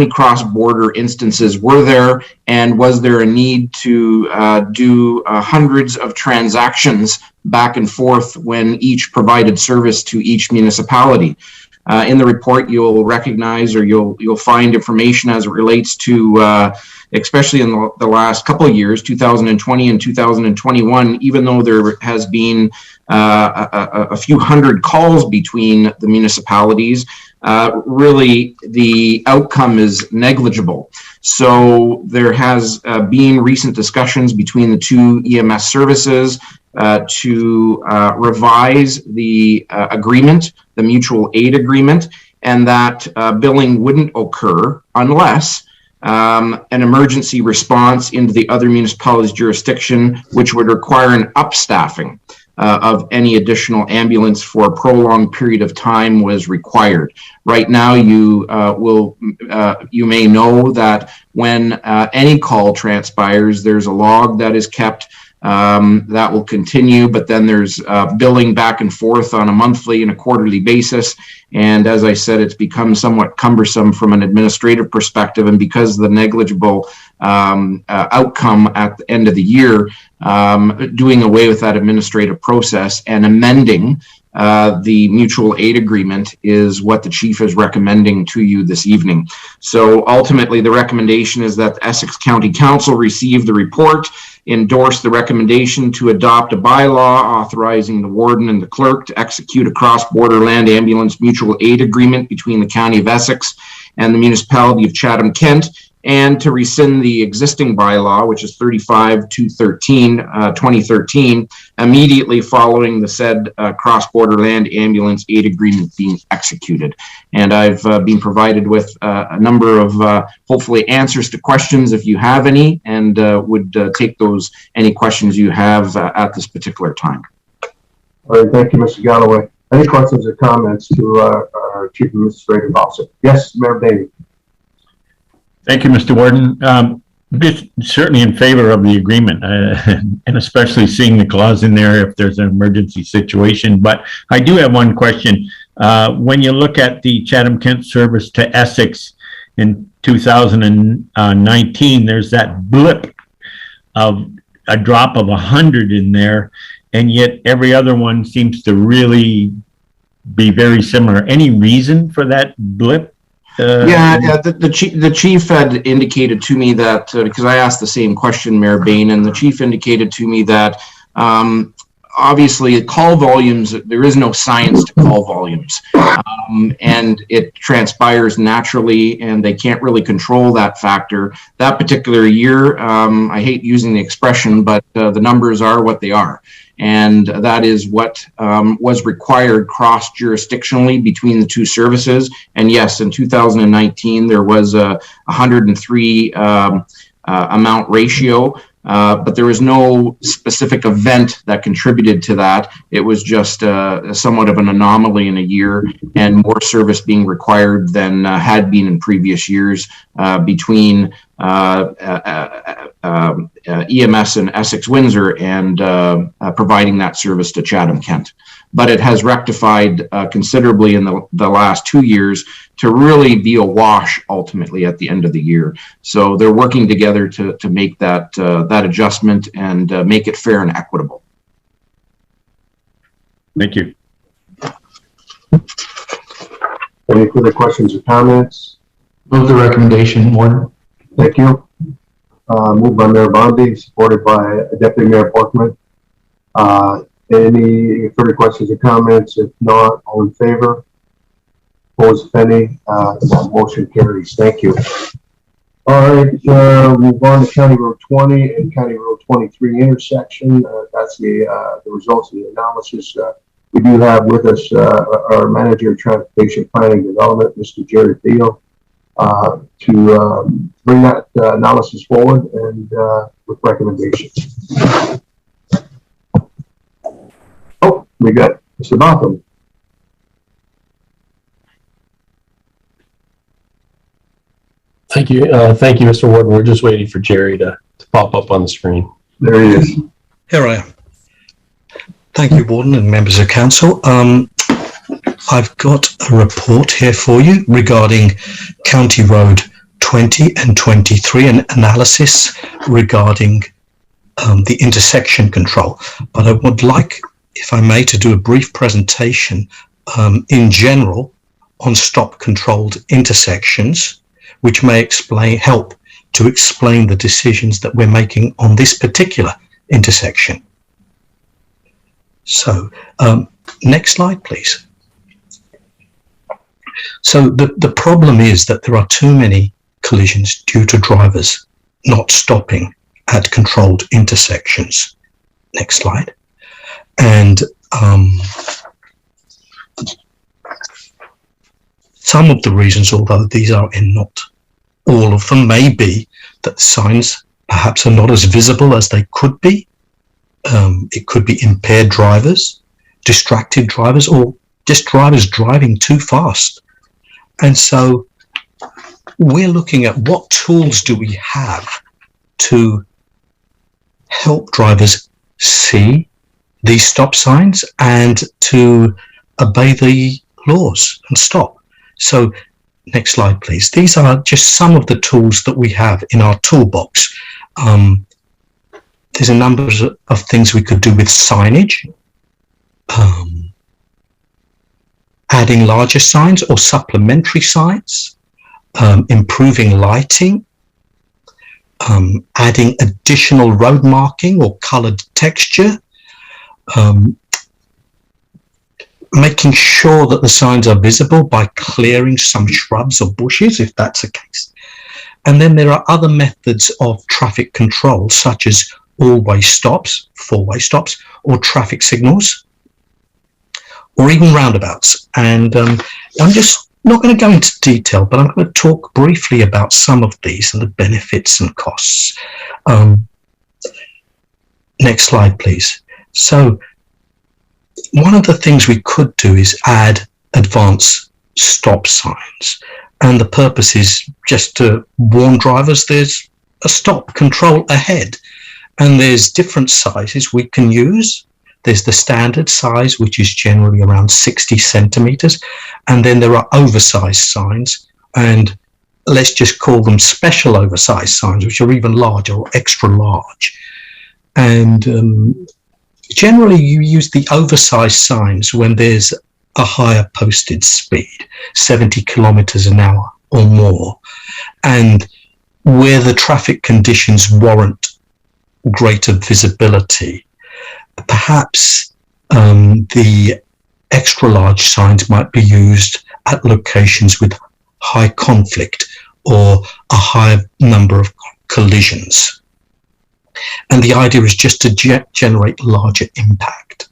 Speaker 12: cross-border instances were there, and was there a need to do hundreds of transactions back and forth when each provided service to each municipality. In the report, you'll recognize, or you'll find information as it relates to, especially in the last couple of years, 2020 and 2021, even though there has been a few hundred calls between the municipalities, really the outcome is negligible. So there has been recent discussions between the two EMS services to revise the agreement, the mutual aid agreement, and that billing wouldn't occur unless an emergency response into the other municipality's jurisdiction, which would require an upstaffing of any additional ambulance for a prolonged period of time, was required. Right now, you may know that when any call transpires, there's a log that is kept. That will continue, but then there's billing back and forth on a monthly and a quarterly basis. And as I said, it's become somewhat cumbersome from an administrative perspective. And because of the negligible outcome at the end of the year, doing away with that administrative process and amending the mutual aid agreement is what the chief is recommending to you this evening. So ultimately, the recommendation is that the Essex County Council receive the report, endorse the recommendation to adopt a bylaw authorizing the warden and the clerk to execute a cross-border land ambulance mutual aid agreement between the County of Essex and the municipality of Chatham-Kent, and to rescind the existing bylaw, which is 35-213, immediately following the said cross-border land ambulance aid agreement being executed. And I've been provided with a number of hopefully answers to questions if you have any, and would take those, any questions you have at this particular time.
Speaker 1: All right, thank you, Mr. Galloway. Any questions or comments to our Chief Administrative Officer? Yes, Mayor Bailey.
Speaker 16: Thank you, Mr. Warden. Certainly in favor of the agreement, and especially seeing the clause in there if there's an emergency situation. But I do have one question. When you look at the Chatham-Kent service to Essex in 2019, there's that blip of a drop of 100 in there, and yet every other one seems to really be very similar. Any reason for that blip?
Speaker 12: The chief had indicated to me that, because I asked the same question, Mayor Bain, and the chief indicated to me that obviously call volumes, there is no science to call volumes, and it transpires naturally, and they can't really control that factor. That particular year, I hate using the expression, but the numbers are what they are. And that is what was required cross-jurisdictionally between the two services. And yes, in 2019, there was a 103 amount ratio, but there was no specific event that contributed to that. It was just somewhat of an anomaly in a year, and more service being required than had been in previous years between EMS and Essex Windsor and providing that service to Chatham-Kent. But it has rectified considerably in the last 2 years to really be a wash ultimately at the end of the year. So they're working together to make that adjustment and make it fair and equitable.
Speaker 16: Thank you.
Speaker 1: Any further questions or comments?
Speaker 3: Move the recommendation, Warden.
Speaker 1: Thank you. Moved by Mayor Bondi, supported by Deputy Mayor Portman. Any further questions or comments? If not, all in favor? Opposed, if any? Motion carries. Thank you. All right, move on to County Road 20 and County Road 23 intersection. That's the results of the analysis We do have with us our Manager of Transportation Planning Development, Mr. Jerry Theo, to bring that analysis forward and with recommendations. Oh, we got Mr. Botham.
Speaker 17: Thank you. Thank you, Mr. Warden. We're just waiting for Jerry to pop up on the screen.
Speaker 1: There he is.
Speaker 18: Here I am. Thank you, Warden and members of council. I've got a report here for you regarding County Road 20 and 23, an analysis regarding the intersection control. But I would like, if I may, to do a brief presentation in general on stop controlled intersections, which may help to explain the decisions that we're making on this particular intersection. So, next slide, please. So the problem is that there are too many collisions due to drivers not stopping at controlled intersections. Next slide. And some of the reasons, although these are not all of them, may be that signs perhaps are not as visible as they could be. It could be impaired drivers, distracted drivers, or just drivers driving too fast. And so we're looking at what tools do we have to help drivers see these stop signs and to obey the laws and stop. So next slide, please. These are just some of the tools that we have in our toolbox. There's a number of things we could do with signage, adding larger signs or supplementary signs, improving lighting, adding additional road marking or colored texture, making sure that the signs are visible by clearing some shrubs or bushes, if that's the case. And then there are other methods of traffic control, such as all-way stops, four-way stops, or traffic signals, or even roundabouts. And I'm just not going to go into detail, but I'm going to talk briefly about some of these and the benefits and costs. Next slide, please. So one of the things we could do is add advanced stop signs. And the purpose is just to warn drivers there's a stop control ahead. And there's different sizes we can use. There's the standard size, which is generally around 60 centimeters. And then there are oversized signs. And let's just call them special oversized signs, which are even larger or extra large. And generally you use the oversized signs when there's a higher posted speed, 70 kilometers an hour or more, and where the traffic conditions warrant greater visibility. Perhaps the extra large signs might be used at locations with high conflict or a high number of collisions. And the idea is just to generate larger impact.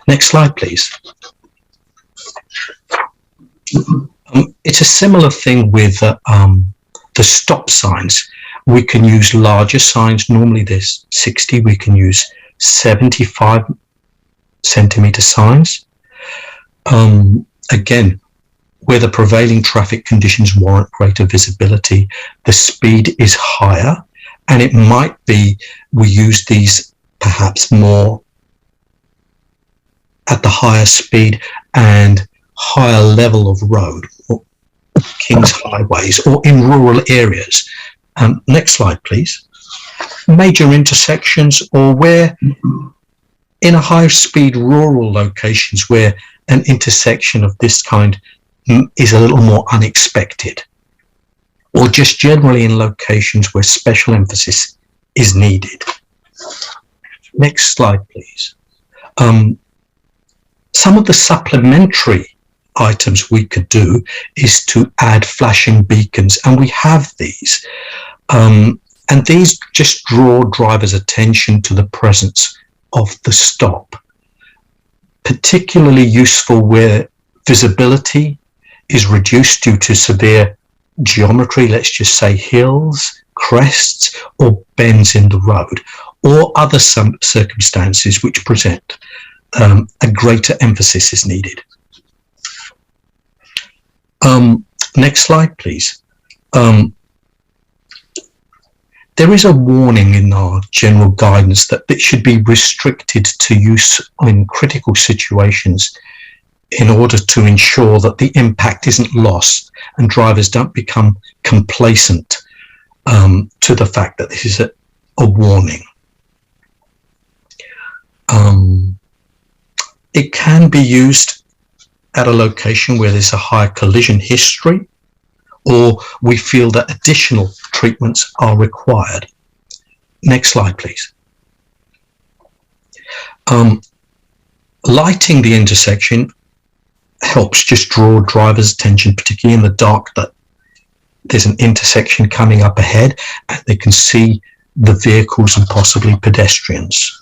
Speaker 18: Next slide, please. It's a similar thing with the stop signs. We can use larger signs. Normally there's 60. We can use 75 centimeter signs. Again, where the prevailing traffic conditions warrant greater visibility, the speed is higher, and it might be we use these perhaps more at the higher speed and higher level of road, or King's highways, or in rural areas. Next slide, please. Major intersections, or where in a high-speed rural locations where an intersection of this kind is a little more unexpected, or just generally in locations where special emphasis is needed. Next slide, please. Some of the supplementary items we could do is to add flashing beacons, and we have these. And these just draw drivers' attention to the presence of the stop. particularly useful where visibility is reduced due to severe geometry, let's just say hills, crests, or bends in the road, or other some circumstances which present a greater emphasis is needed. Next slide, please. There is a warning in our general guidance that it should be restricted to use in critical situations in order to ensure that the impact isn't lost and drivers don't become complacent to the fact that this is a warning. It can be used at a location where there's a high collision history, or we feel that additional treatments are required. Next slide, please. Lighting the intersection helps just draw drivers' attention, particularly in the dark, that there's an intersection coming up ahead and they can see the vehicles and possibly pedestrians.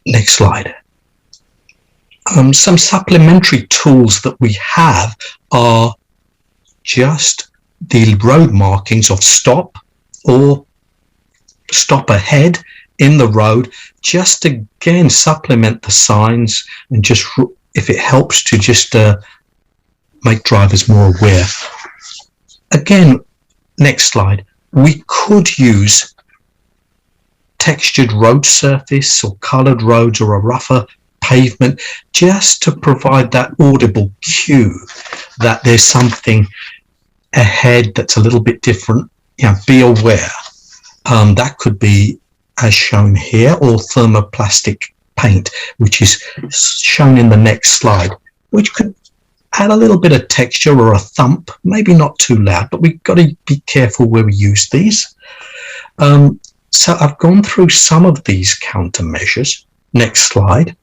Speaker 18: Next slide. Some supplementary tools that we have are just the road markings of stop or stop ahead in the road, just again supplement the signs and just, if it helps, to just make drivers more aware. Again, next slide. We could use textured road surface or colored roads or a rougher pavement just to provide that audible cue that there's something ahead that's a little bit different. Be aware. That could be as shown here, or thermoplastic paint, which is shown in the next slide, which could add a little bit of texture or a thump, maybe not too loud, but we've got to be careful where we use these. So I've gone through some of these countermeasures. Next slide.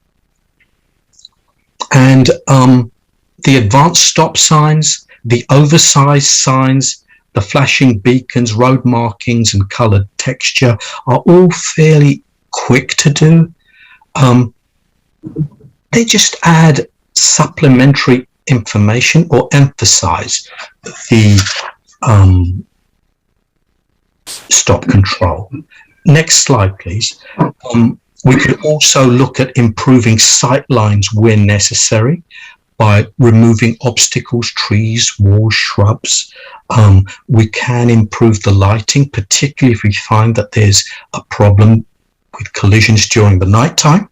Speaker 18: And the advanced stop signs, the oversized signs, the flashing beacons, road markings, and colored texture are all fairly quick to do. They just add supplementary information or emphasize the stop control. Next slide, please. We could also look at improving sight lines where necessary by removing obstacles, trees, walls, shrubs. We can improve the lighting, particularly if we find that there's a problem with collisions during the nighttime.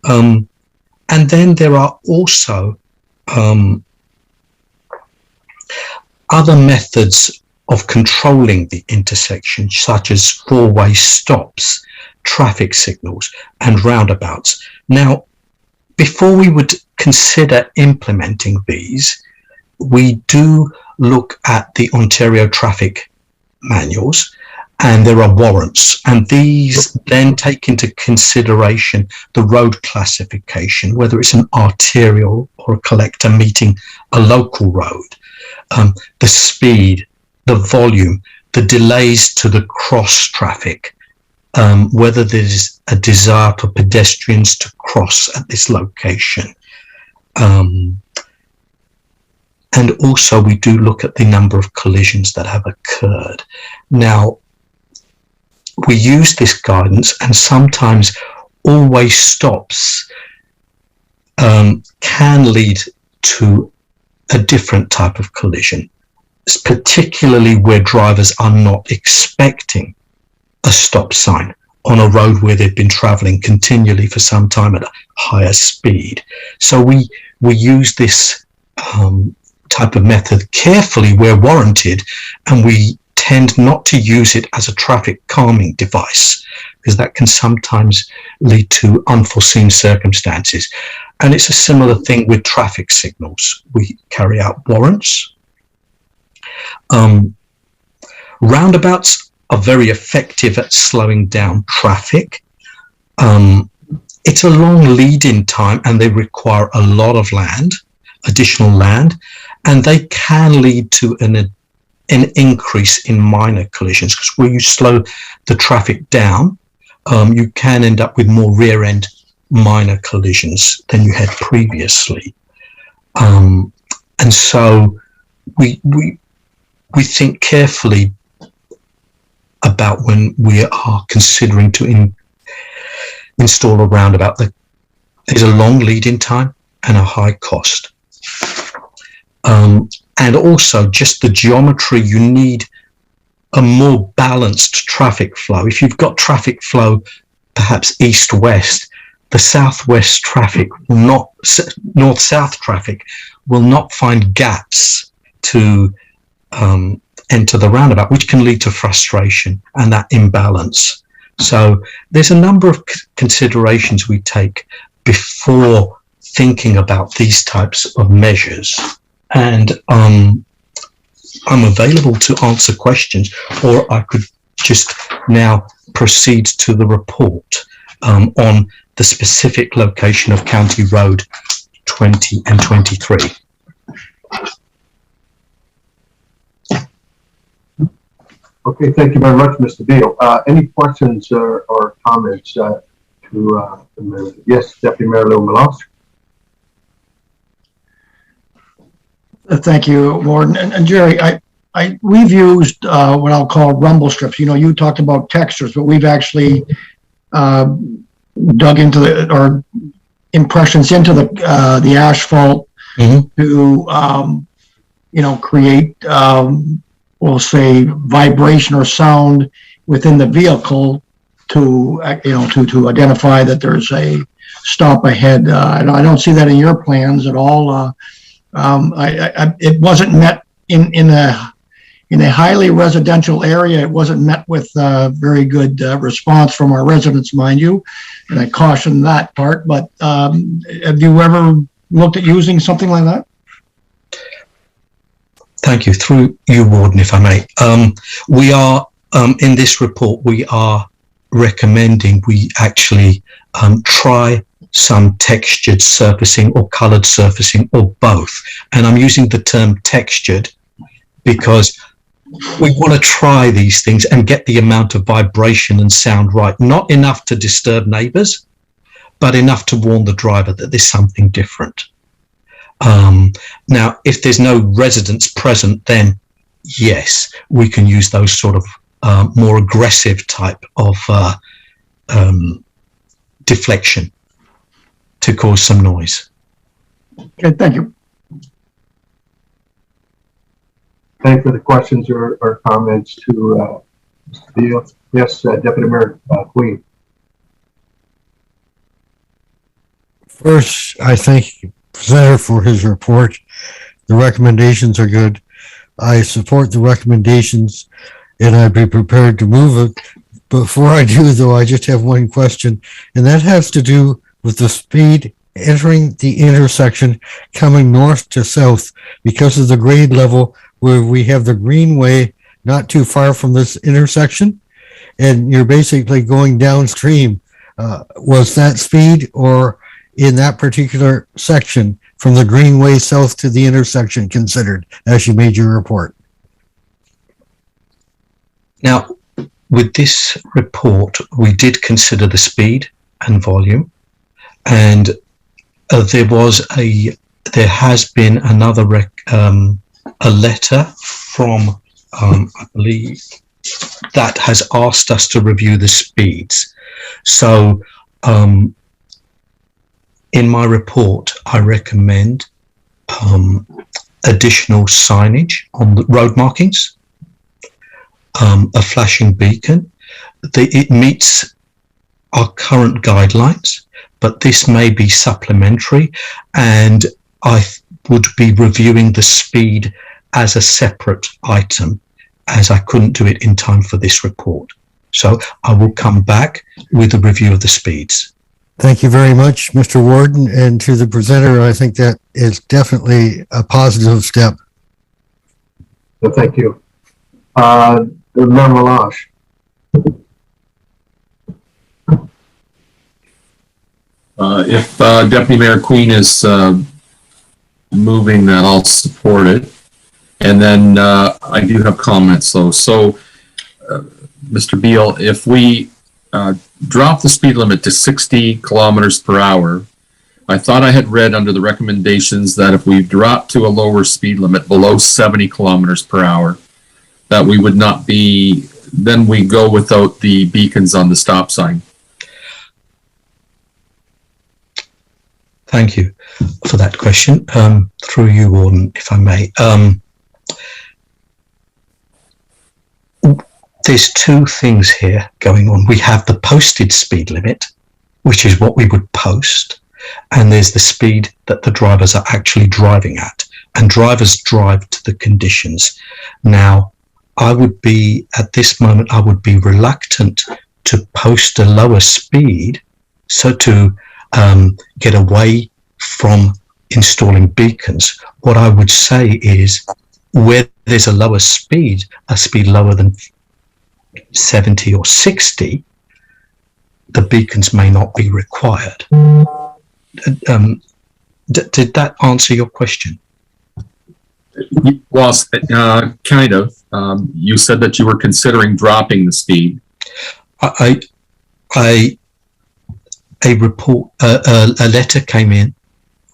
Speaker 18: And then there are also other methods of controlling the intersection, such as four-way stops, traffic signals, and roundabouts. Now, before we would consider implementing these, we do look at the Ontario traffic manuals, and there are warrants, and these then take into consideration the road classification, whether it's an arterial or a collector meeting a local road, the speed, the volume, the delays to the cross traffic, whether there's a desire for pedestrians to cross at this location. And also we do look at the number of collisions that have occurred. Now, we use this guidance, and sometimes always stops can lead to a different type of collision, particularly where drivers are not expecting a stop sign on a road where they've been traveling continually for some time at a higher speed. So we use this type of method carefully where warranted, and we tend not to use it as a traffic calming device, because that can sometimes lead to unforeseen circumstances. And it's a similar thing with traffic signals. We carry out warrants. Roundabouts are very effective at slowing down traffic. It's a long lead-in time, and they require a lot of land, additional land, and they can lead to an increase in minor collisions, because where you slow the traffic down, you can end up with more rear end minor collisions than you had previously. And so we think carefully about when we are considering to install a roundabout. There's a long lead-in time and a high cost. And also just the geometry, you need a more balanced traffic flow. If you've got traffic flow, perhaps east-west, the southwest traffic will not, north-south traffic will not find gaps to enter the roundabout, which can lead to frustration and that imbalance. So there's a number of considerations we take before thinking about these types of measures. And I'm available to answer questions, or I could just now proceed to the report on the specific location of County Road 20 and 23.
Speaker 1: Okay, thank you very much, Mr. Beal. Any questions or comments to yes, Deputy Mayor Lou Melas?
Speaker 7: Thank you, Warden. And Jerry, we've used what I'll call rumble strips. You know, you talked about textures, but we've actually dug into or impressions into the asphalt to create we'll say vibration or sound within the vehicle to identify that there's a stop ahead. I don't see that in your plans at all. It wasn't met in a highly residential area. It wasn't met with very good response from our residents, mind you, and I caution that part. But have you ever looked at using something like that?
Speaker 18: Thank you. Through you, Warden, if I may. We are, in this report, we are recommending we actually try some textured surfacing or colored surfacing or both. And I'm using the term textured because we want to try these things and get the amount of vibration and sound right. Not enough to disturb neighbors, but enough to warn the driver that there's something different. Now, if there's no residents present, then yes, we can use those sort of more aggressive type of deflection to cause some noise.
Speaker 7: Okay, thank you.
Speaker 1: Thank you for the questions or comments to Mr. Beal. Yes, Deputy Mayor Queen.
Speaker 14: First, I thank the presenter for his report. The recommendations are good. I support the recommendations and I'd be prepared to move it. Before I do, though, I just have one question, and that has to do with the speed entering the intersection coming north to south because of the grade level where we have the greenway not too far from this intersection, and you're basically going downstream. Was that speed or in that particular section from the greenway south to the intersection considered as you made your report?
Speaker 18: Now, with this report, we did consider the speed and volume, and there has been another a letter from I believe that has asked us to review the speeds. So in my report, I recommend additional signage on the road markings, a flashing beacon. It meets our current guidelines, but this may be supplementary, and I would be reviewing the speed as a separate item, as I couldn't do it in time for this report. So I will come back with a review of the speeds.
Speaker 14: Thank you very much, Mr. Warden, and to the presenter, I think that is definitely a positive step.
Speaker 1: Well, thank you. Mayor Melas.
Speaker 11: If Deputy Mayor Queen is moving that, I'll support it. And then I do have comments though. So, Mr. Beal, if we drop the speed limit to 60 kilometers per hour. I thought I had read under the recommendations that if we drop to a lower speed limit below 70 kilometers per hour, that we would not be, then we go without the beacons on the stop sign.
Speaker 18: Thank you for that question. Through you, Warden, if I may. There's two things here going on. We have the posted speed limit, which is what we would post, and there's the speed that the drivers are actually driving at, and drivers drive to the conditions. Now, I would be, at this moment, I would be reluctant to post a lower speed, so to get away from installing beacons. What I would say is, where there's a lower speed, a speed lower than 70 or 60, the beacons may not be required. Did that answer your question?
Speaker 11: Well, kind of. You said that you were considering dropping the speed.
Speaker 18: A letter came in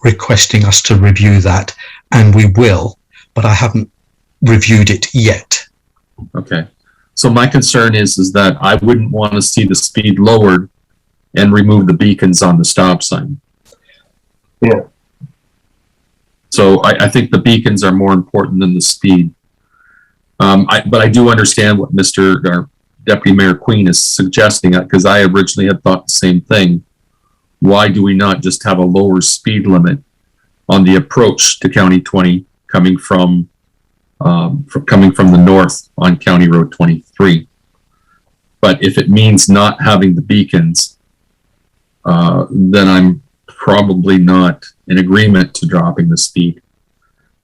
Speaker 18: requesting us to review that, and we will, but I haven't reviewed it yet.
Speaker 11: Okay. So my concern is that I wouldn't want to see the speed lowered and remove the beacons on the stop sign.
Speaker 1: Yeah.
Speaker 11: So I think the beacons are more important than the speed. But I do understand what Deputy Mayor Queen is suggesting, because I originally had thought the same thing. Why do we not just have a lower speed limit on the approach to County 20 coming from the north on County Road 23? But if it means not having the beacons, then I'm probably not in agreement to dropping the speed.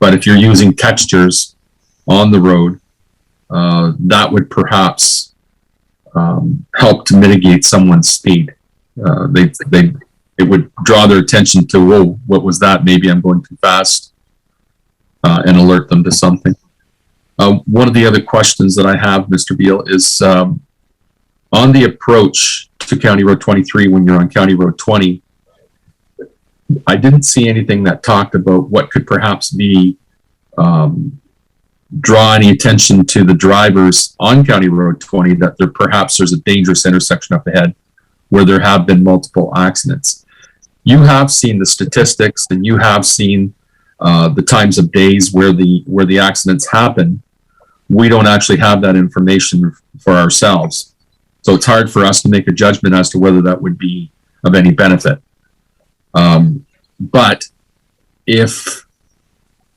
Speaker 11: But if you're using textures on the road, that would perhaps help to mitigate someone's speed. It would draw their attention to, whoa, what was that? Maybe I'm going too fast, and alert them to something. One of the other questions that I have, Mr. Beal, is on the approach to County Road 23 when you're on County Road 20, I didn't see anything that talked about what could perhaps be draw any attention to the drivers on County Road 20 that there's a dangerous intersection up ahead where there have been multiple accidents. You have seen the statistics, and you have seen the times of days where the accidents happen. We don't actually have that information for ourselves. So it's hard for us to make a judgment as to whether that would be of any benefit. But if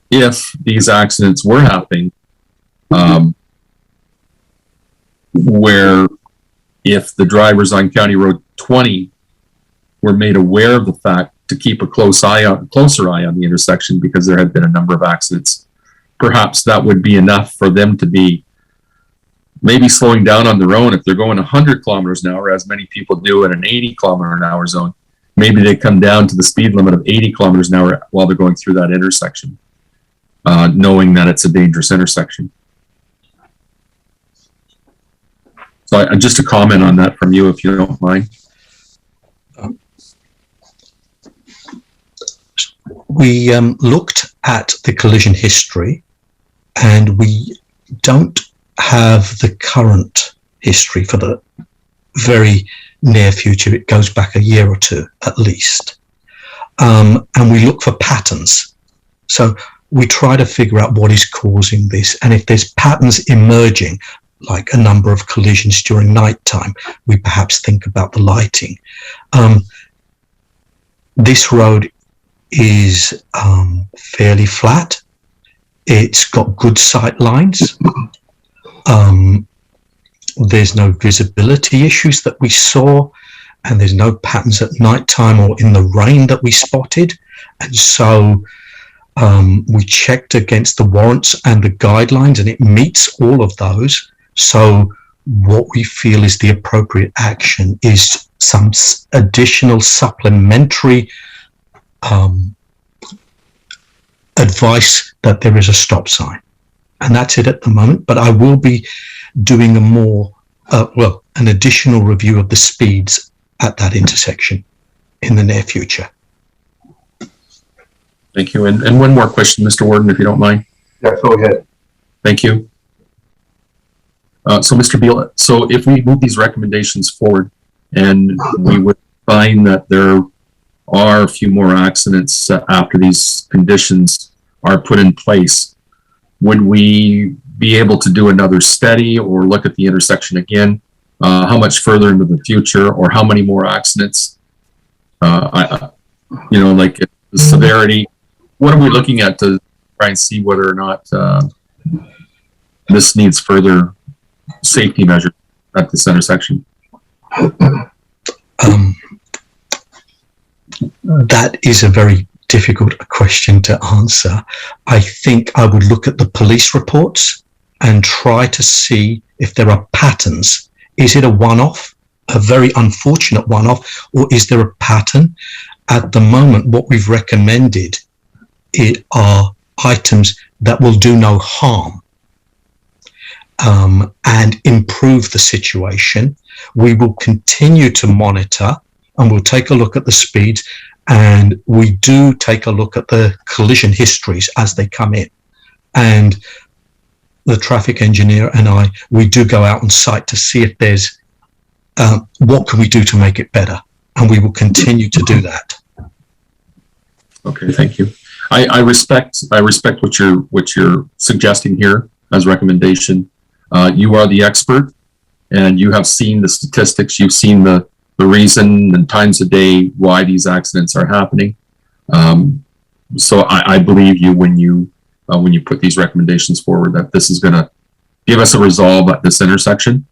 Speaker 11: these accidents were happening, where if the drivers on County Road 20 were made aware of the fact to keep a closer eye on the intersection because there had been a number of accidents, perhaps that would be enough for them to be maybe slowing down on their own. If they're going 100 kilometers an hour, as many people do in an 80 kilometer an hour zone, maybe they come down to the speed limit of 80 kilometers an hour while they're going through that intersection, knowing that it's a dangerous intersection. So just a comment on that from you, if you don't mind.
Speaker 18: We looked at the collision history, and we don't have the current history for the very near future. It goes back a year or two at least. And we look for patterns. So we try to figure out what is causing this. And if there's patterns emerging, like a number of collisions during nighttime, we perhaps think about the lighting. This road is fairly flat. It's got good sight lines. There's no visibility issues that we saw, and there's no patterns at nighttime or in the rain that we spotted. And so we checked against the warrants and the guidelines, and it meets all of those. So what we feel is the appropriate action is some additional supplementary advice that there is a stop sign. And that's it at the moment, but I will be doing a more an additional review of the speeds at that intersection in the near future.
Speaker 4: Thank you. And one more question, Mr. Warden, if you don't mind.
Speaker 1: Yeah, go ahead.
Speaker 4: Thank you. So Mr. Beal, so if we move these recommendations forward and we would find that there are a few more accidents after these conditions are put in place, would we be able to do another study or look at the intersection again? How much further into the future, or how many more accidents? Like the severity. What are we looking at to try and see whether or not this needs further safety measures at this intersection?
Speaker 18: That is a very difficult question to answer. I think I would look at the police reports and try to see if there are patterns. Is it a one-off, a very unfortunate one-off, or is there a pattern? At the moment, what we've recommended are items that will do no harm and improve the situation. We will continue to monitor, and we'll take a look at the speeds, and we do take a look at the collision histories as they come in. And the traffic engineer and we do go out on site to see if there's what can we do to make it better, and we will continue to do that.
Speaker 4: Okay, thank you. I respect what you're suggesting here as recommendation. You are the expert, and you have seen the statistics. You've seen the reason and times a day why these accidents are happening. So I believe you when you put these recommendations forward that this is going to give us a resolve at this intersection.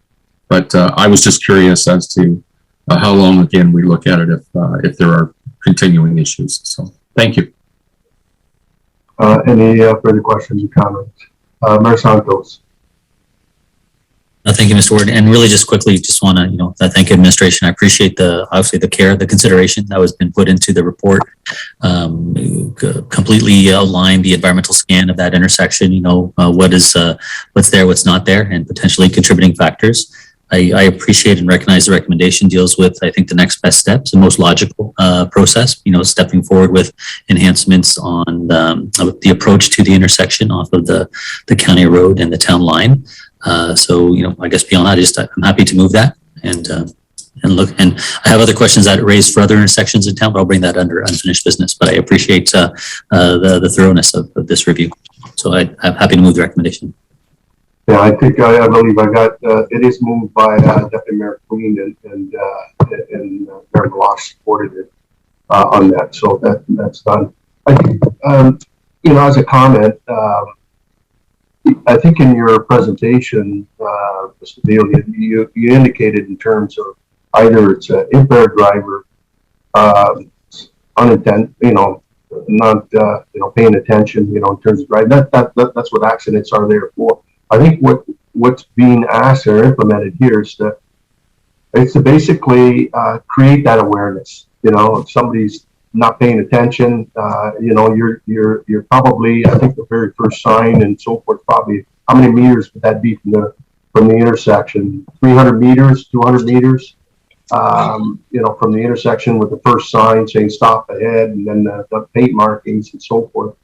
Speaker 4: But I was just curious as to how long again we look at it if there are continuing issues. So thank you.
Speaker 1: Any further questions or comments? Mayor Santos.
Speaker 5: Thank you, Mr. Ward. And really just quickly, just want to, thank administration. I appreciate obviously the care, the consideration that was been put into the report. Completely outlined the environmental scan of that intersection, what's there, what's not there, and potentially contributing factors. I appreciate and recognize the recommendation deals with, I think, the next best steps, the most logical process, stepping forward with enhancements on the approach to the intersection off of the county road and the town line. So, I guess beyond that, I'm happy to move that and look. And I have other questions that raised for other intersections in town, but I'll bring that under unfinished business. But I appreciate the thoroughness of this review. So I'm happy to move the recommendation.
Speaker 1: Yeah, I think I believe I got it is moved by Deputy Mayor Queen and Mayor Gloss supported it on that. So that's done. I think as a comment. I think in your presentation, Mr. Beal, you indicated in terms of either it's an impaired driver, unintentional, not paying attention, in terms of driving. That's what accidents are there for. I think what's being asked or implemented here is to basically create that awareness. If somebody's not paying attention, you're probably, I think the very first sign and so forth, probably how many meters would that be from the intersection? 300 meters, 200 meters, from the intersection with the first sign saying stop ahead, and then the paint markings and so forth.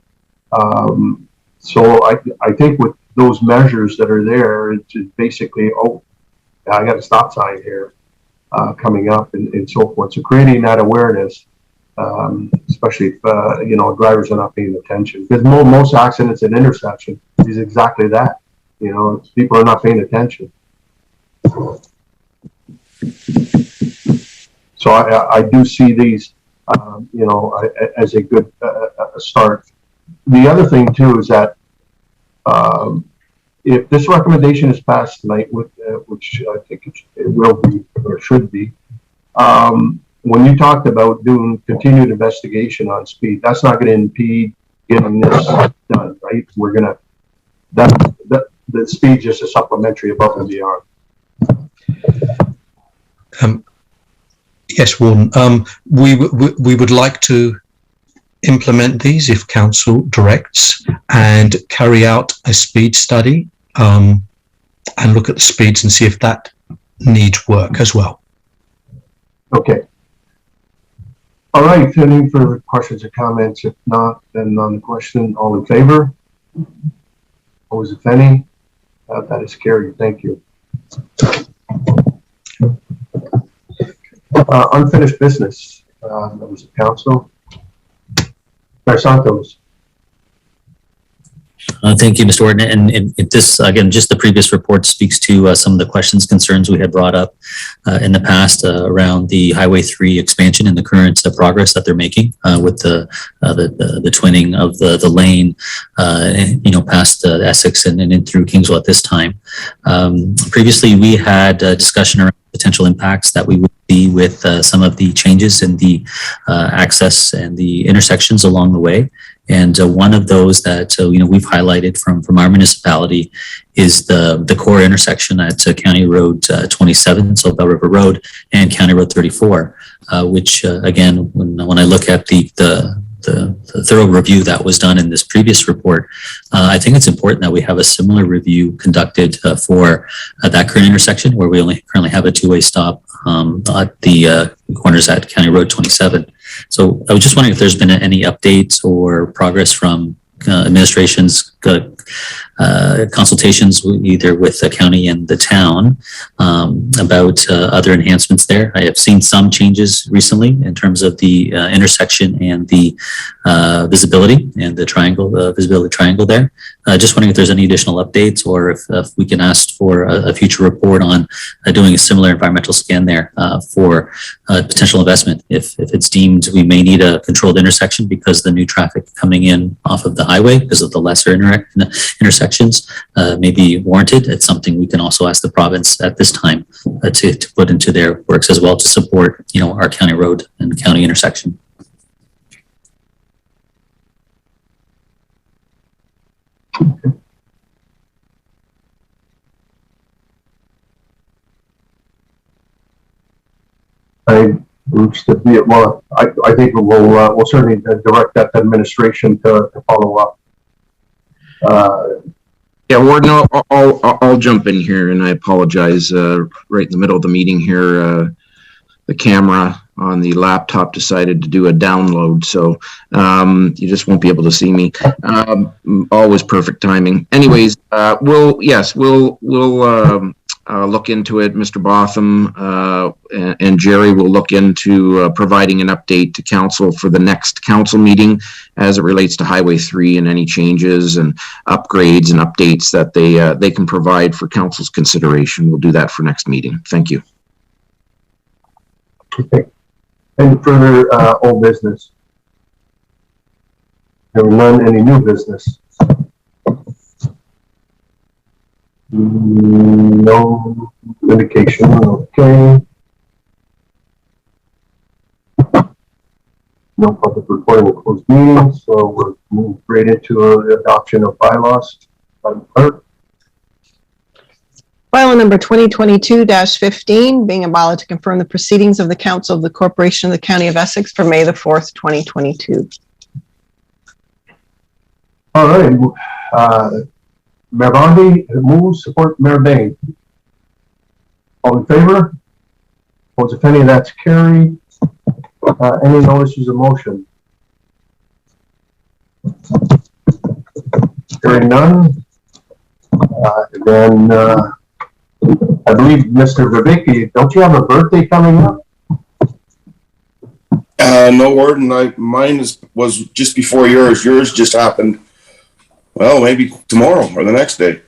Speaker 1: So I think with those measures that are there, it's basically, I got a stop sign here coming up and so forth. So creating that awareness, especially if drivers are not paying attention, because most accidents at intersection is exactly that. People are not paying attention. So I do see these as a good start. The other thing too is that if this recommendation is passed tonight, which I think it will be or should be, when you talked about doing continued investigation on speed, that's not going to impede getting this done, right? We're going to, the speed just a supplementary above and beyond.
Speaker 18: Yes, Warden. We would like to implement these if council directs and carry out a speed study and look at the speeds and see if that needs work as well.
Speaker 1: Okay. All right, any further questions or comments? If not, then on the question, all in favor? Opposed, if any? That is carried. Thank you. Unfinished business, members of council. Mayor Santos.
Speaker 5: Thank you, Mr. Warden. And this, again, just the previous report speaks to some of the questions, concerns we had brought up in the past around the Highway 3 expansion and the current progress that they're making with the twinning of the lane, past Essex and in through Kingswell at this time. Previously, we had a discussion around potential impacts that we would see with some of the changes in the access and the intersections along the way. And one of those that we've highlighted from our municipality is the core intersection at County Road 27, so Bell River Road, and County Road 34, which again, when I look at the thorough review that was done in this previous report, I think it's important that we have a similar review conducted for that current intersection, where we only currently have a two-way stop at the corners at County Road 27. So I was just wondering if there's been any updates or progress from administration's consultations either with the county and the town about other enhancements there. I have seen some changes recently in terms of the intersection and the visibility and the triangle, visibility triangle there. Just wondering if there's any additional updates or if we can ask for a future report on doing a similar environmental scan there for potential investment. If it's deemed we may need a controlled intersection because the new traffic coming in off of the highway because of the lesser intersections may be warranted. It's something we can also ask the province at this time to put into their works as well to support, our county road and county intersection.
Speaker 1: I think we'll certainly direct that to administration to follow up.
Speaker 12: Yeah, Warden, I'll jump in here, and I apologize. Right in the middle of the meeting here, the camera on the laptop decided to do a download, so you just won't be able to see me. Always perfect timing. Anyways, we'll look into it. Mr. Botham and Jerry will look into providing an update to council for the next council meeting as it relates to Highway 3 and any changes and upgrades and updates that they can provide for council's consideration. We'll do that for next meeting. Thank you.
Speaker 1: Okay. Any further old business? There were none. Any new business? No indication. Okay. No public reporting of closed meetings, so we'll move right into the adoption of bylaws. Madam Clerk.
Speaker 19: Bylaw number 2022-15, being a bylaw to confirm the proceedings of the Council of the Corporation of the County of Essex for May the 4th, 2022.
Speaker 1: All right. Mayor Bondi moves, support Mayor Bain. All in favor? Opposed, if any, that's carried. Any notices of motion? Hearing none. Then I believe Mr. Vivicki, don't you have a birthday coming up?
Speaker 15: No, Warden. Mine was just before yours. Yours just happened. Well, maybe tomorrow or the next day.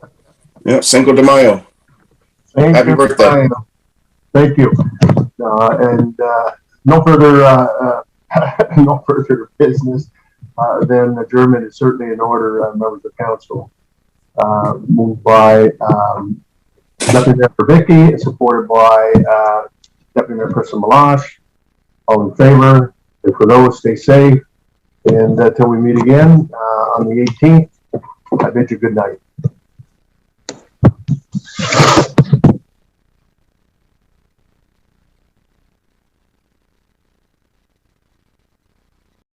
Speaker 15: Yeah, Cinco de Mayo. Happy birthday.
Speaker 1: Thank you. And no further no further business. Then adjournment is certainly in order, members of council. Moved by Deputy Mayor Vivicki, supported by Deputy Mayor Person Malash. All in favor. And for those, stay safe. And until we meet again on the 18th, I bid you good night.